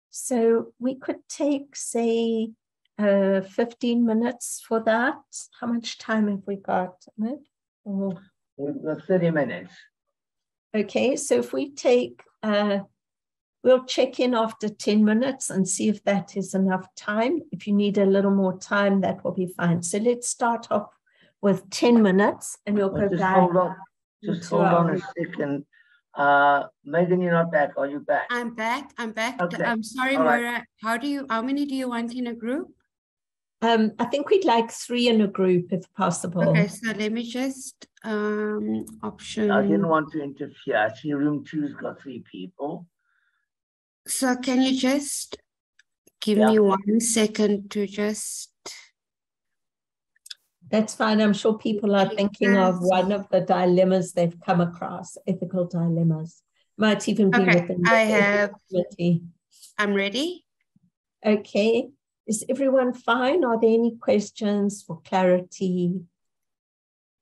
So we could take, say, 15 minutes for that. How much time have we got, Ahmed? We've got 30 minutes. Okay, so if we take, we'll check in after 10 minutes and see if that is enough time. If you need a little more time, that will be fine. So let's start off with 10 minutes and we'll go back. Just hold on a second. Megan, you're not back. Are you back? I'm back. Okay. I'm sorry, All Moyra. Right. How many do you want in a group? I think we'd like 3 in a group if possible. Okay, so let me just option. I didn't want to interfere. I see room 2's got 3 people. So can you just give me 1 second to just. That's fine. I'm sure people are thinking of one of the dilemmas they've come across, ethical dilemmas. Might even be within the committee. I'm ready. Okay. Is everyone fine? Are there any questions for clarity?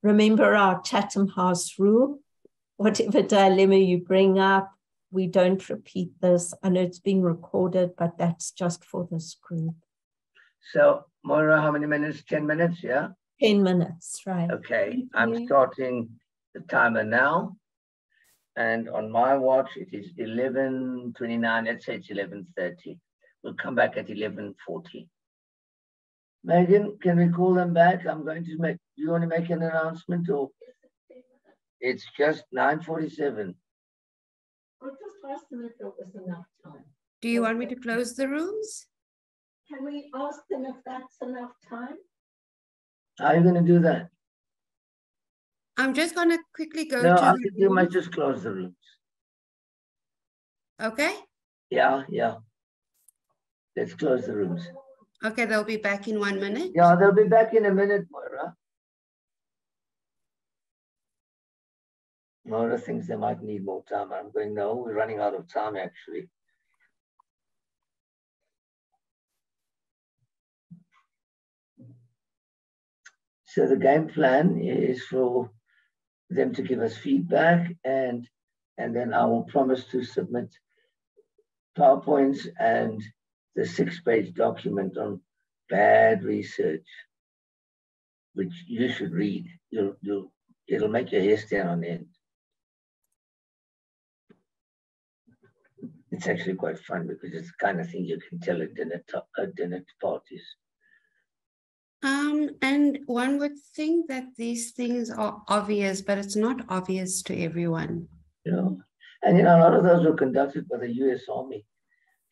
Remember our Chatham House rule. Whatever dilemma you bring up, we don't repeat this. I know it's being recorded, but that's just for this group. So, Moyra, how many minutes? 10 minutes, yeah? 10 minutes, right. Okay, I'm starting the timer now. And on my watch, it is 11:29. Let's say it's 11:30. We'll come back at 11:40. Megan, can we call them back? I'm going to do you want to make an announcement or? It's just 9:47. I'll just ask them if there was enough time. Do you want me to close the rooms? Can we ask them if that's enough time? How are you going to do that? I'm just going to quickly go no, to I think you might just close the rooms. Okay. Yeah. Let's close the rooms. Okay, they'll be back in 1 minute. Yeah, they'll be back in a minute, Moyra. Moyra thinks they might need more time. I'm going, no, we're running out of time, actually. So the game plan is for them to give us feedback, and then I will promise to submit PowerPoints and the 6-page document on bad research, which you should read. It'll make your hair stand on end. It's actually quite fun because it's the kind of thing you can tell at dinner parties. And one would think that these things are obvious, but it's not obvious to everyone. And a lot of those were conducted by the US Army,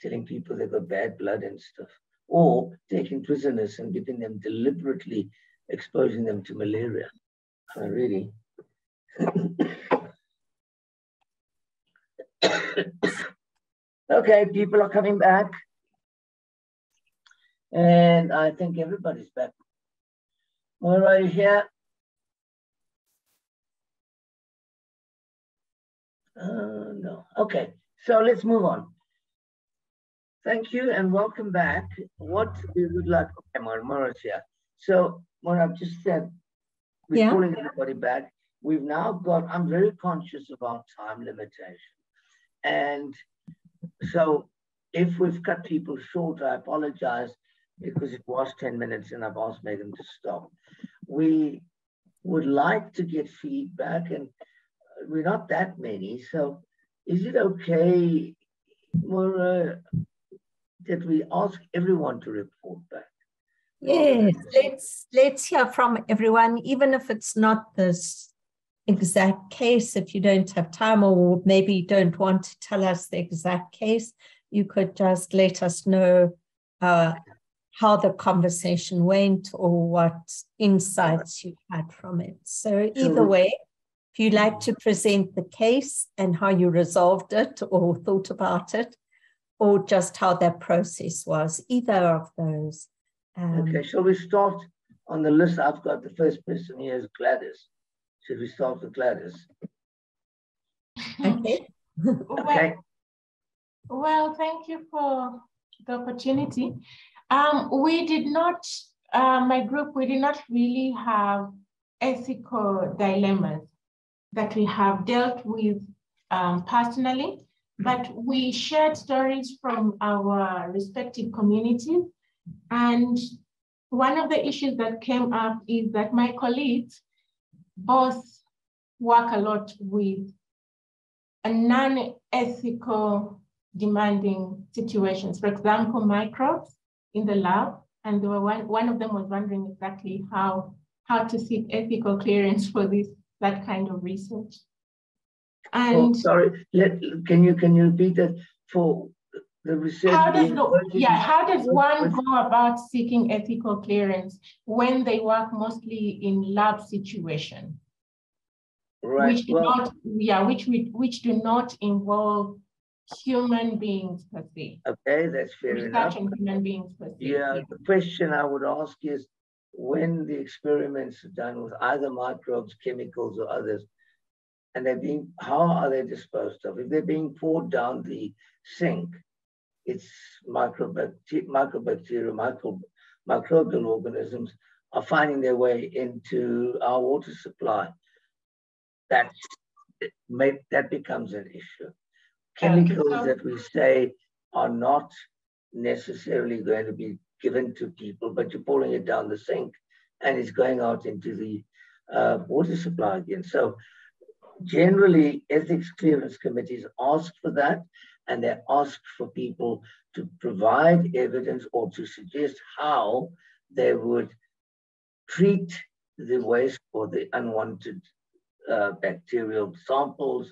telling people they've got bad blood and stuff, or taking prisoners and giving them deliberately exposing them to malaria. Really. Okay, people are coming back. And I think everybody's back. Moyra, are you here? No. Okay, so let's move on. Thank you and welcome back. What we would like, okay, Moyra's here. So, Moyra, I've just said, we're calling everybody back. We've now got, I'm very conscious of our time limitation. And so if we've cut people short, I apologize because it was 10 minutes and I've asked Megan to stop. We would like to get feedback and we're not that many. So is it okay, Moyra, that we ask everyone to report back? Yes, let's hear from everyone, even if it's not this exact case. If you don't have time or maybe don't want to tell us the exact case, you could just let us know how the conversation went or what insights you had from it. So either way, if you'd like to present the case and how you resolved it or thought about it, or just how that process was, either of those. Okay, shall we start on the list? I've got the first person here is Gladys. Should we start with Gladys? Okay. Okay. Well, thank you for the opportunity. We did not, my group, we did not really have ethical dilemmas that we have dealt with personally, but we shared stories from our respective communities. And one of the issues that came up is that my colleagues both work a lot with a non-ethical demanding situations. For example, microbes in the lab, and they were one of them was wondering exactly how to seek ethical clearance for that kind of research. And sorry, can you repeat that for the research? How does one go about seeking ethical clearance when they work mostly in lab situation? Right. Which do not involve human beings per se. Okay, that's fair enough. Human beings per se. Yeah, the question I would ask is, when the experiments are done with either microbes, chemicals, or others, and how are they disposed of? If they're being poured down the sink, it's microbial organisms are finding their way into our water supply. That becomes an issue. Chemicals that we say are not necessarily going to be given to people, but you're pouring it down the sink and it's going out into the water supply again. So generally, ethics clearance committees ask for that, and they ask for people to provide evidence or to suggest how they would treat the waste or the unwanted bacterial samples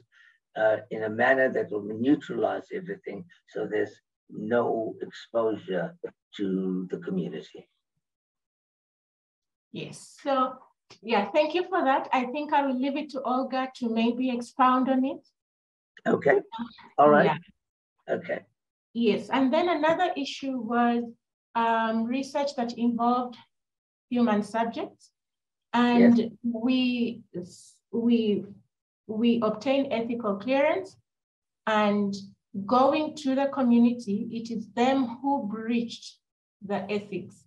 in a manner that will neutralize everything so there's no exposure to the community. Yes, so yeah, thank you for that. I think I will leave it to Olga to maybe expound on it. Okay, all right. Yeah. Okay. Yes, and then another issue was research that involved human subjects, and yes, we obtained ethical clearance, and going to the community, it is them who breached the ethics.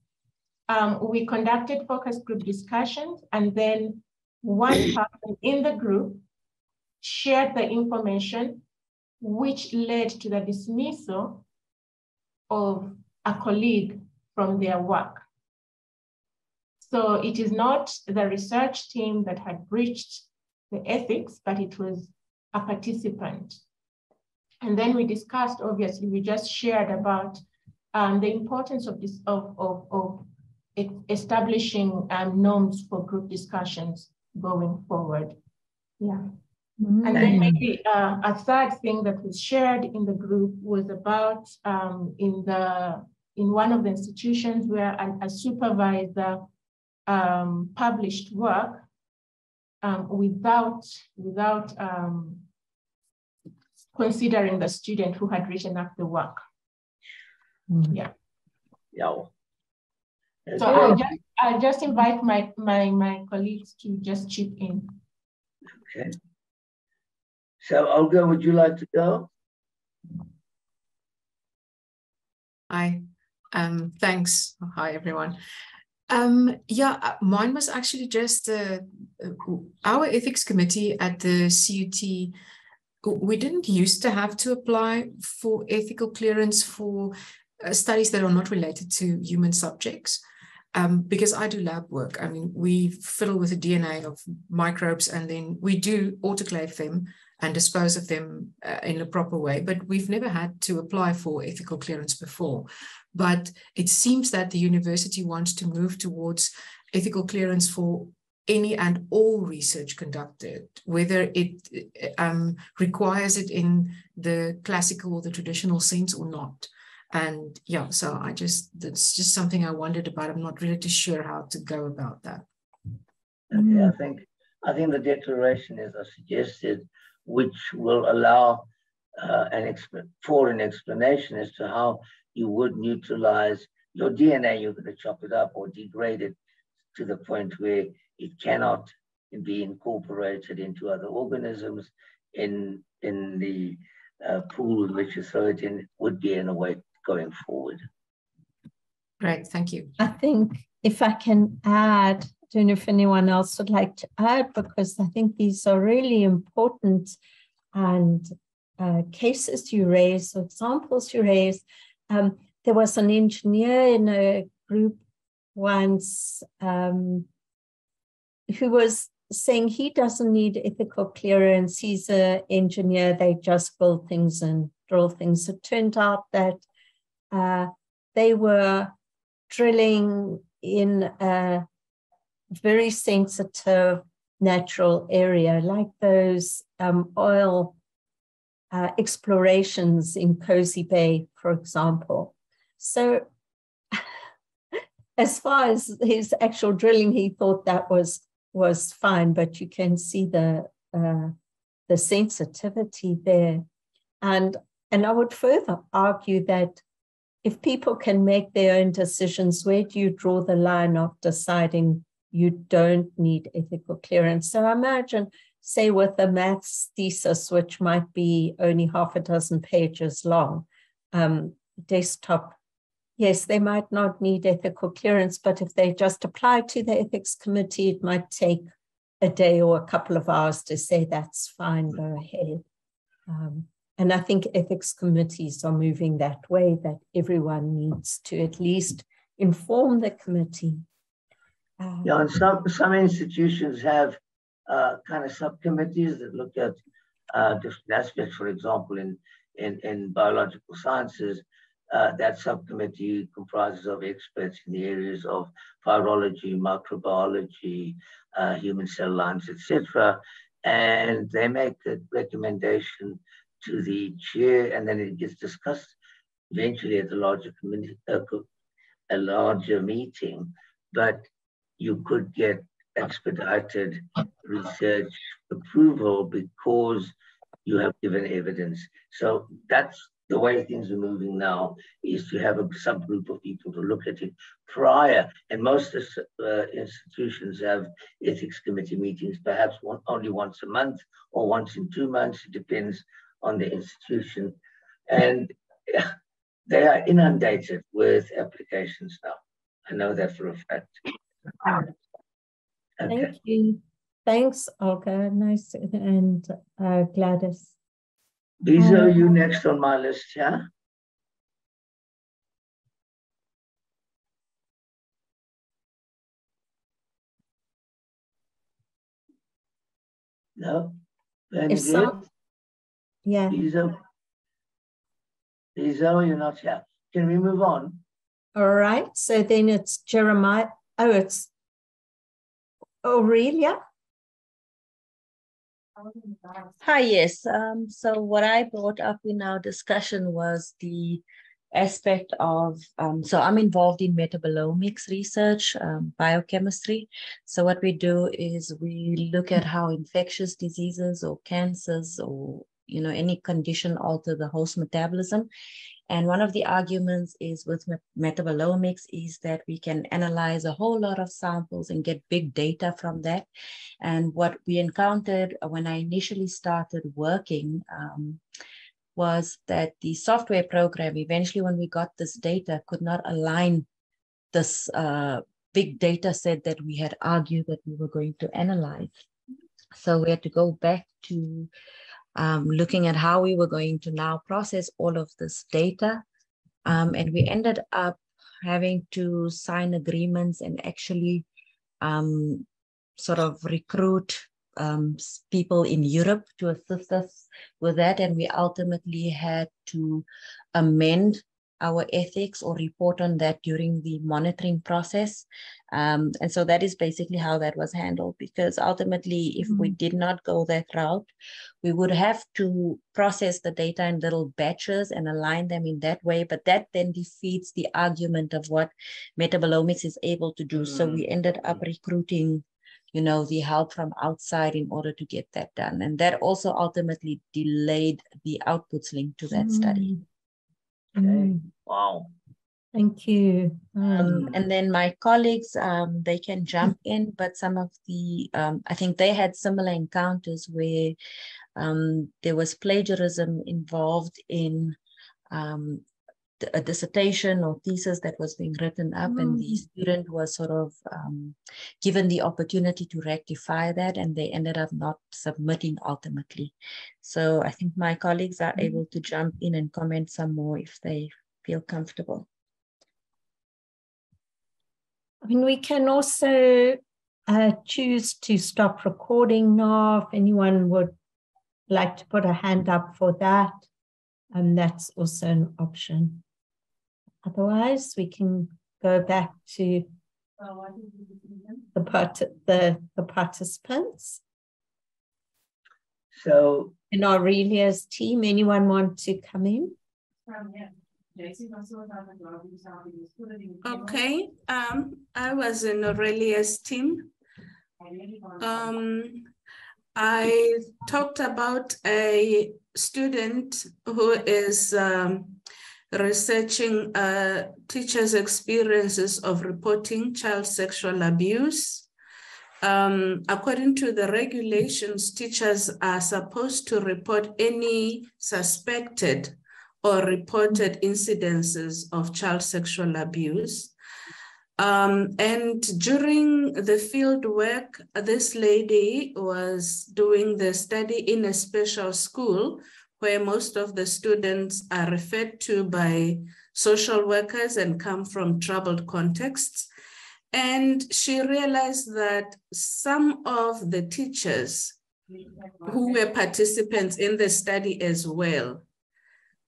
We conducted focus group discussions, and then one person in the group shared the information, which led to the dismissal of a colleague from their work. So it is not the research team that had breached the ethics, but it was a participant. And then we discussed, obviously, we just shared about the importance of this, of establishing norms for group discussions going forward. Yeah. Mm-hmm. And then maybe a third thing that was shared in the group was about in one of the institutions where a supervisor published work without considering the student who had written up the work. Mm-hmm. Yeah. Yeah. So I'll just invite my colleagues to just chip in. Okay. So Olga, would you like to go? Hi. Thanks. Hi, everyone. Yeah, mine was actually just our ethics committee at the CUT. We didn't used to have to apply for ethical clearance for studies that are not related to human subjects. Because I do lab work. I mean, we fiddle with the DNA of microbes and then we do autoclave them and dispose of them in a proper way, but we've never had to apply for ethical clearance before. But it seems that the university wants to move towards ethical clearance for any and all research conducted, whether it requires it in the classical or the traditional sense or not. And yeah, so that's just something I wondered about. I'm not really too sure how to go about that. Okay, I think the declaration, as I suggested, which will allow for an explanation as to how you would neutralize your DNA. You're going to chop it up or degrade it to the point where it cannot be incorporated into other organisms in the pool in which you throw it in, would be in a way going forward. Great, thank you. I think if I can add, I don't know if anyone else would like to add, because I think these are really important and cases you raise, or examples you raise. There was an engineer in a group once who was saying he doesn't need ethical clearance. He's an engineer, they just build things and drill things. It turned out that they were drilling in a very sensitive natural area, like those oil explorations in Cozy Bay, for example. So as far as his actual drilling, he thought that was fine, but you can see the sensitivity there. And I would further argue that if people can make their own decisions, where do you draw the line of deciding you don't need ethical clearance? So imagine, say, with a maths thesis, which might be only half a dozen pages long, desktop, yes, they might not need ethical clearance, but if they just apply to the ethics committee, it might take a day or a couple of hours to say that's fine, go ahead. And I think ethics committees are moving that way, that everyone needs to at least inform the committee. Yeah, and some institutions have kind of subcommittees that look at different aspects. For example, in biological sciences, that subcommittee comprises of experts in the areas of virology, microbiology, human cell lines, etc. And they make a recommendation to the chair, and then it gets discussed eventually at a larger committee, a larger meeting. But you could get expedited research approval because you have given evidence. So that's the way things are moving now, is to have a subgroup of people to look at it prior. And most institutions have ethics committee meetings, perhaps only once a month or once in 2 months. It depends on the institution. And they are inundated with applications now. I know that for a fact. Okay. Thank you. Thanks, Olga. Nice. And Gladys. Bizo, you next on my list, yeah? No? If some, yeah. Lisa, you're not here. Can we move on? All right. So then it's Jeremiah. Oh, it's Aurelia. Hi, yes. So what I brought up in our discussion was the aspect of, so I'm involved in metabolomics research, biochemistry. So what we do is we look at how infectious diseases or cancers or, you know, any condition alter the host metabolism. And one of the arguments is with metabolomics is that we can analyze a whole lot of samples and get big data from that. And what we encountered when I initially started working was that the software program, eventually when we got this data, could not align this big data set that we had argued that we were going to analyze. So we had to go back to looking at how we were going to now process all of this data. And we ended up having to sign agreements and actually sort of recruit people in Europe to assist us with that. And we ultimately had to amend our ethics or report on that during the monitoring process. And so that is basically how that was handled, because ultimately, if we did not go that route, we would have to process the data in little batches and align them in that way. But that then defeats the argument of what metabolomics is able to do. So we ended up recruiting, you know, the help from outside in order to get that done. And that also ultimately delayed the outputs linked to that study. Okay. Wow. Thank you. And then my colleagues, they can jump in, but some of the, I think they had similar encounters where there was plagiarism involved in a dissertation or thesis that was being written up, and the student was sort of given the opportunity to rectify that, and they ended up not submitting ultimately. So I think my colleagues are able to jump in and comment some more if they feel comfortable. I mean, we can also choose to stop recording now if anyone would like to put a hand up for that. And that's also an option. Otherwise, we can go back to the participants. So in Aurelia's team, anyone want to come in? Okay, I was in Aurelia's team. I talked about a student who is researching teachers' experiences of reporting child sexual abuse. According to the regulations, teachers are supposed to report any suspected or reported incidences of child sexual abuse. And during the field work, this lady was doing the study in a special school where most of the students are referred to by social workers and come from troubled contexts. And she realized that some of the teachers who were participants in the study as well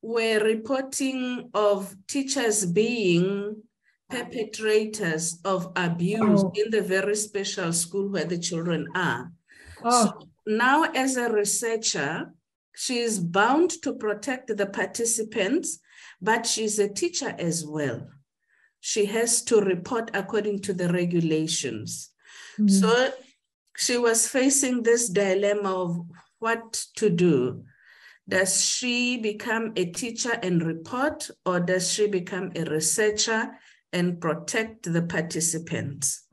were reporting of teachers being perpetrators of abuse in the very special school where the children are. So now as a researcher, she is bound to protect the participants, but she's a teacher as well. She has to report according to the regulations. So she was facing this dilemma of what to do. Does she become a teacher and report, or does she become a researcher and protect the participants?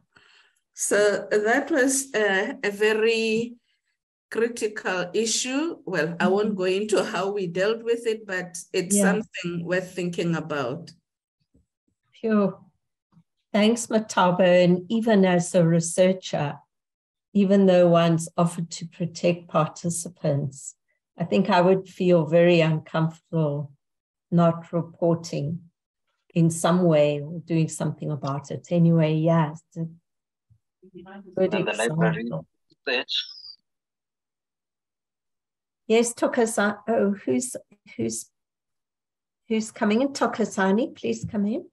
So that was a very critical issue. Well, I won't go into how we dealt with it, but it's something worth thinking about. Sure. Thanks, Mataba. And even as a researcher, even though one's offered to protect participants, I think I would feel very uncomfortable not reporting in some way or doing something about it. Anyway, yes. Good example. Yes, Tokasani. Oh, who's coming in? Tokasani, please come in.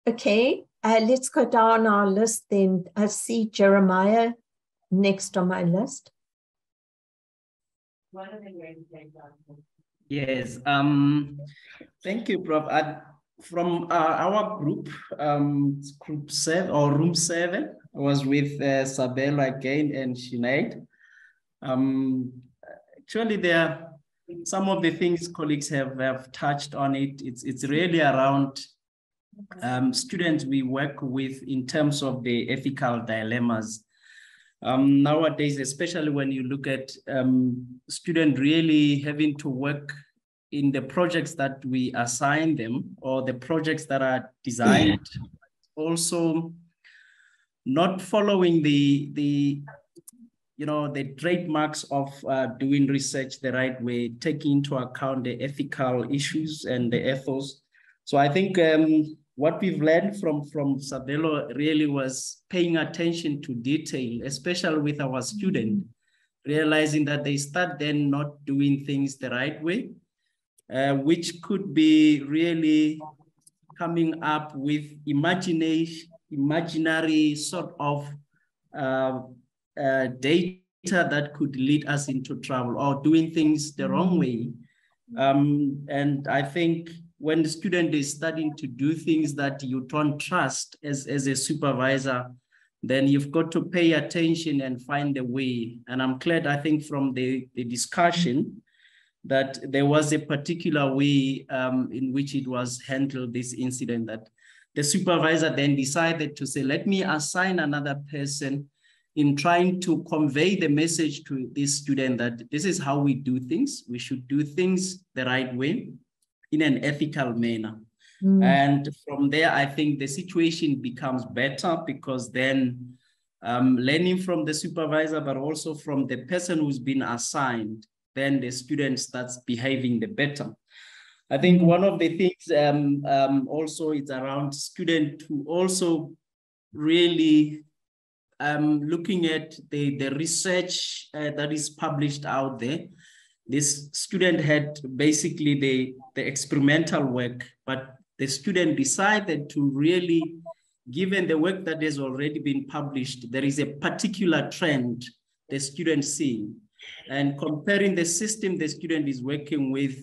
Okay, let's go down our list then. I see Jeremiah next on my list. Yes, thank you, Prof. From our group, group 7 or room 7, I was with Sabella again and Sinead. Actually, there are some of the things colleagues have touched on it. It's really around students we work with in terms of the ethical dilemmas. Nowadays, especially when you look at students really having to work in the projects that we assign them or the projects that are designed, also not following the trademarks of doing research the right way, taking into account the ethical issues and the ethos. So I think what we've learned from Sabelo really was paying attention to detail, especially with our students, realizing that they start then not doing things the right way, which could be really coming up with imaginary sort of data that could lead us into trouble or doing things the wrong way. And I think when the student is starting to do things that you don't trust as a supervisor, then you've got to pay attention and find a way. And I'm glad, I think, from the discussion that there was a particular way in which it was handled, this incident, that the supervisor then decided to say, let me assign another person in trying to convey the message to this student that this is how we do things. We should do things the right way in an ethical manner. And from there, I think the situation becomes better because then learning from the supervisor, but also from the person who's been assigned, then the student starts behaving the better. I think one of the things also is around student who also really looking at the research that is published out there. This student had basically the experimental work, but the student decided to really, given the work that has already been published, there is a particular trend the student seeing, and comparing the system the student is working with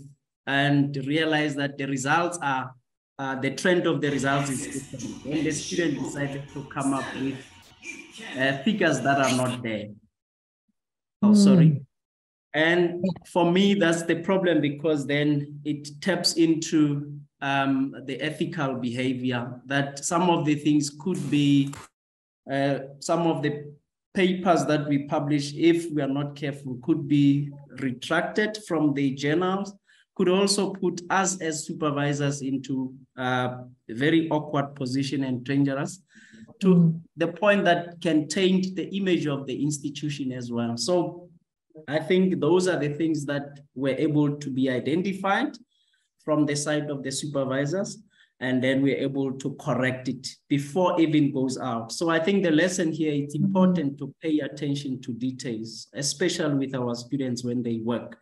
and realize that the results are, the trend of the results is different. And the student decided to come up with figures that are not there. Oh, sorry. And for me, that's the problem because then it taps into the ethical behavior that some of the things could be, some of the papers that we publish, if we are not careful, could be retracted from the journals, could also put us as supervisors into a very awkward position and dangerous to the point that can taint the image of the institution as well. So I think those are the things that were able to be identified from the side of the supervisors, and then we're able to correct it before it even goes out. So I think the lesson here, it's important to pay attention to details, especially with our students when they work.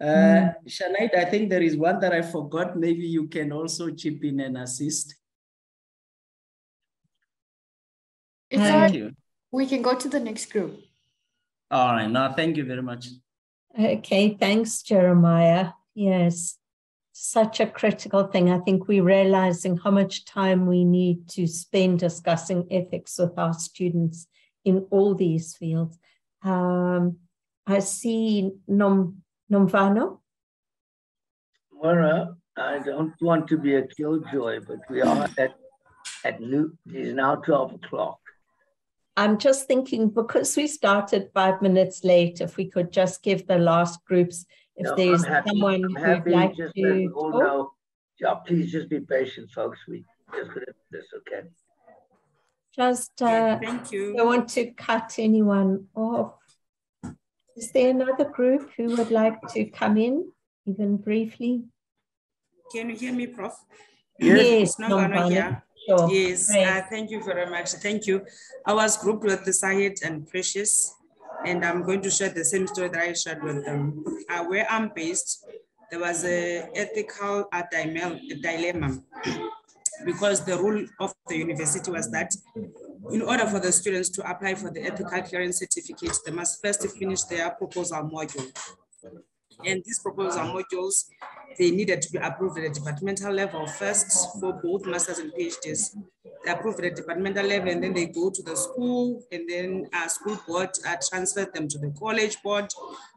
Sinead, I think there is one that I forgot. Maybe you can also chip in and assist. Thank you. We can go to the next group. All right, no, thank you very much. Okay, thanks, Jeremiah. Yes, such a critical thing. I think we're realizing how much time we need to spend discussing ethics with our students in all these fields. I see Nomvano. Moyra, I don't want to be a killjoy, but we are at noon. It is now 12 o'clock. I'm just thinking, because we started 5 minutes late, if we could just give the last groups, if there's someone who'd like to talk. Yeah, please just be patient, folks. We just gonna do this, okay? Just thank you. Don't want to cut anyone off. Is there another group who would like to come in, even briefly? Can you hear me, Prof? Yes, Nomvano here. Sure. Yes, thank you very much. Thank you. I was grouped with the Sahid and Precious, and I'm going to share the same story that I shared with them. Where I'm based, there was an ethical dilemma because the rule of the university was that in order for the students to apply for the ethical clearance certificate, they must first finish their proposal module. And these proposal modules, they needed to be approved at the departmental level first for both masters and PhDs. They approved at the departmental level, and then they go to the school, and then school board transferred them to the college board,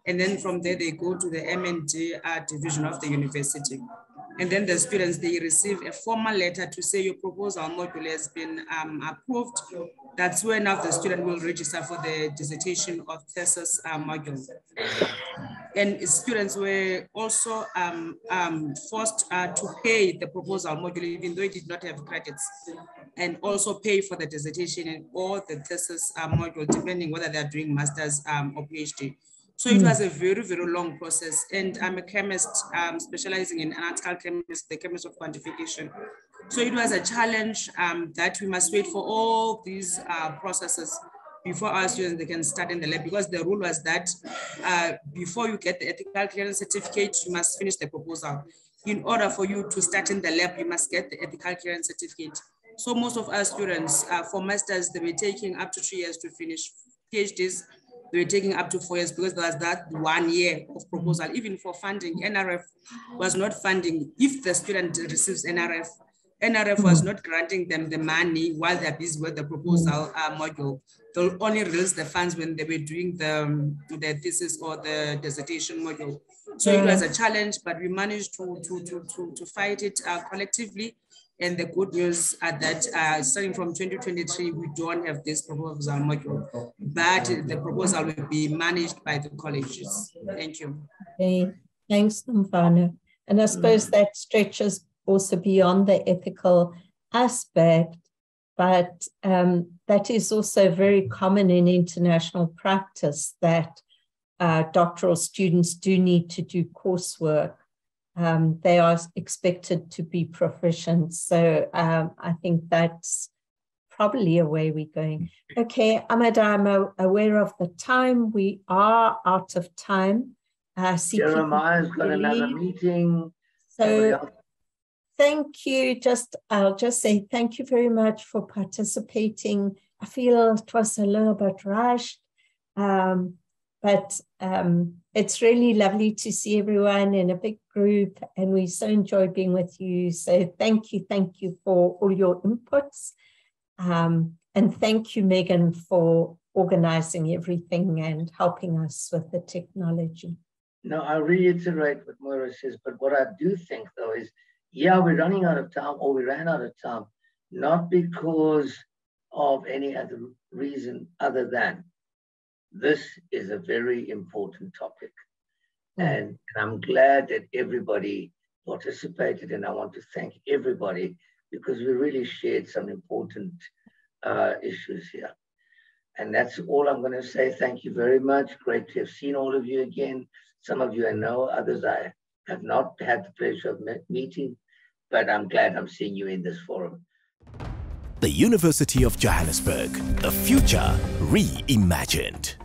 and then from there they go to the M&D division of the university. And then the students, they receive a formal letter to say your proposal module has been approved. That's when now the student will register for the dissertation or thesis module. And students were also forced to pay the proposal module, even though it did not have credits, and also pay for the dissertation and or the thesis module, depending whether they're doing master's or PhD. So it was a very, very long process. And I'm a chemist specializing in analytical chemistry, the chemist of quantification. So it was a challenge that we must wait for all these processes before our students they can start in the lab, because the rule was that before you get the ethical clearance certificate, you must finish the proposal. In order for you to start in the lab, you must get the ethical clearance certificate. So most of our students for masters, they were taking up to 3 years to finish. PhDs, they were taking up to 4 years because there was that 1 year of proposal. Even for funding, NRF was not funding. If the student receives NRF was not granting them the money while they're busy with the proposal module. They'll only release the funds when they were doing the thesis or the dissertation module. So it was a challenge, but we managed to fight it collectively. And the good news are that starting from 2023, we don't have this proposal module, but the proposal will be managed by the colleges. Thank you. Okay, thanks, Mfana. And I suppose that stretches also beyond the ethical aspect, but that is also very common in international practice that doctoral students do need to do coursework. They are expected to be proficient. So I think that's probably a way we're going. Okay, Ahmed, I'm aware of the time. We are out of time. Jeremiah's got another meeting. So thank you. I'll just say thank you very much for participating. I feel it was a little bit rushed, but it's really lovely to see everyone in a big group, and we so enjoy being with you. So thank you for all your inputs. And thank you, Megan, for organizing everything and helping us with the technology. No, I reiterate what Moyra says, but what I do think though is, yeah, we're running out of time, or we ran out of time, not because of any other reason other than this is a very important topic. And I'm glad that everybody participated, and I want to thank everybody because we really shared some important issues here. And that's all I'm going to say. Thank you very much. Great to have seen all of you again. Some of you I know, others I have not had the pleasure of meeting, but I'm glad I'm seeing you in this forum. The University of Johannesburg, the future reimagined.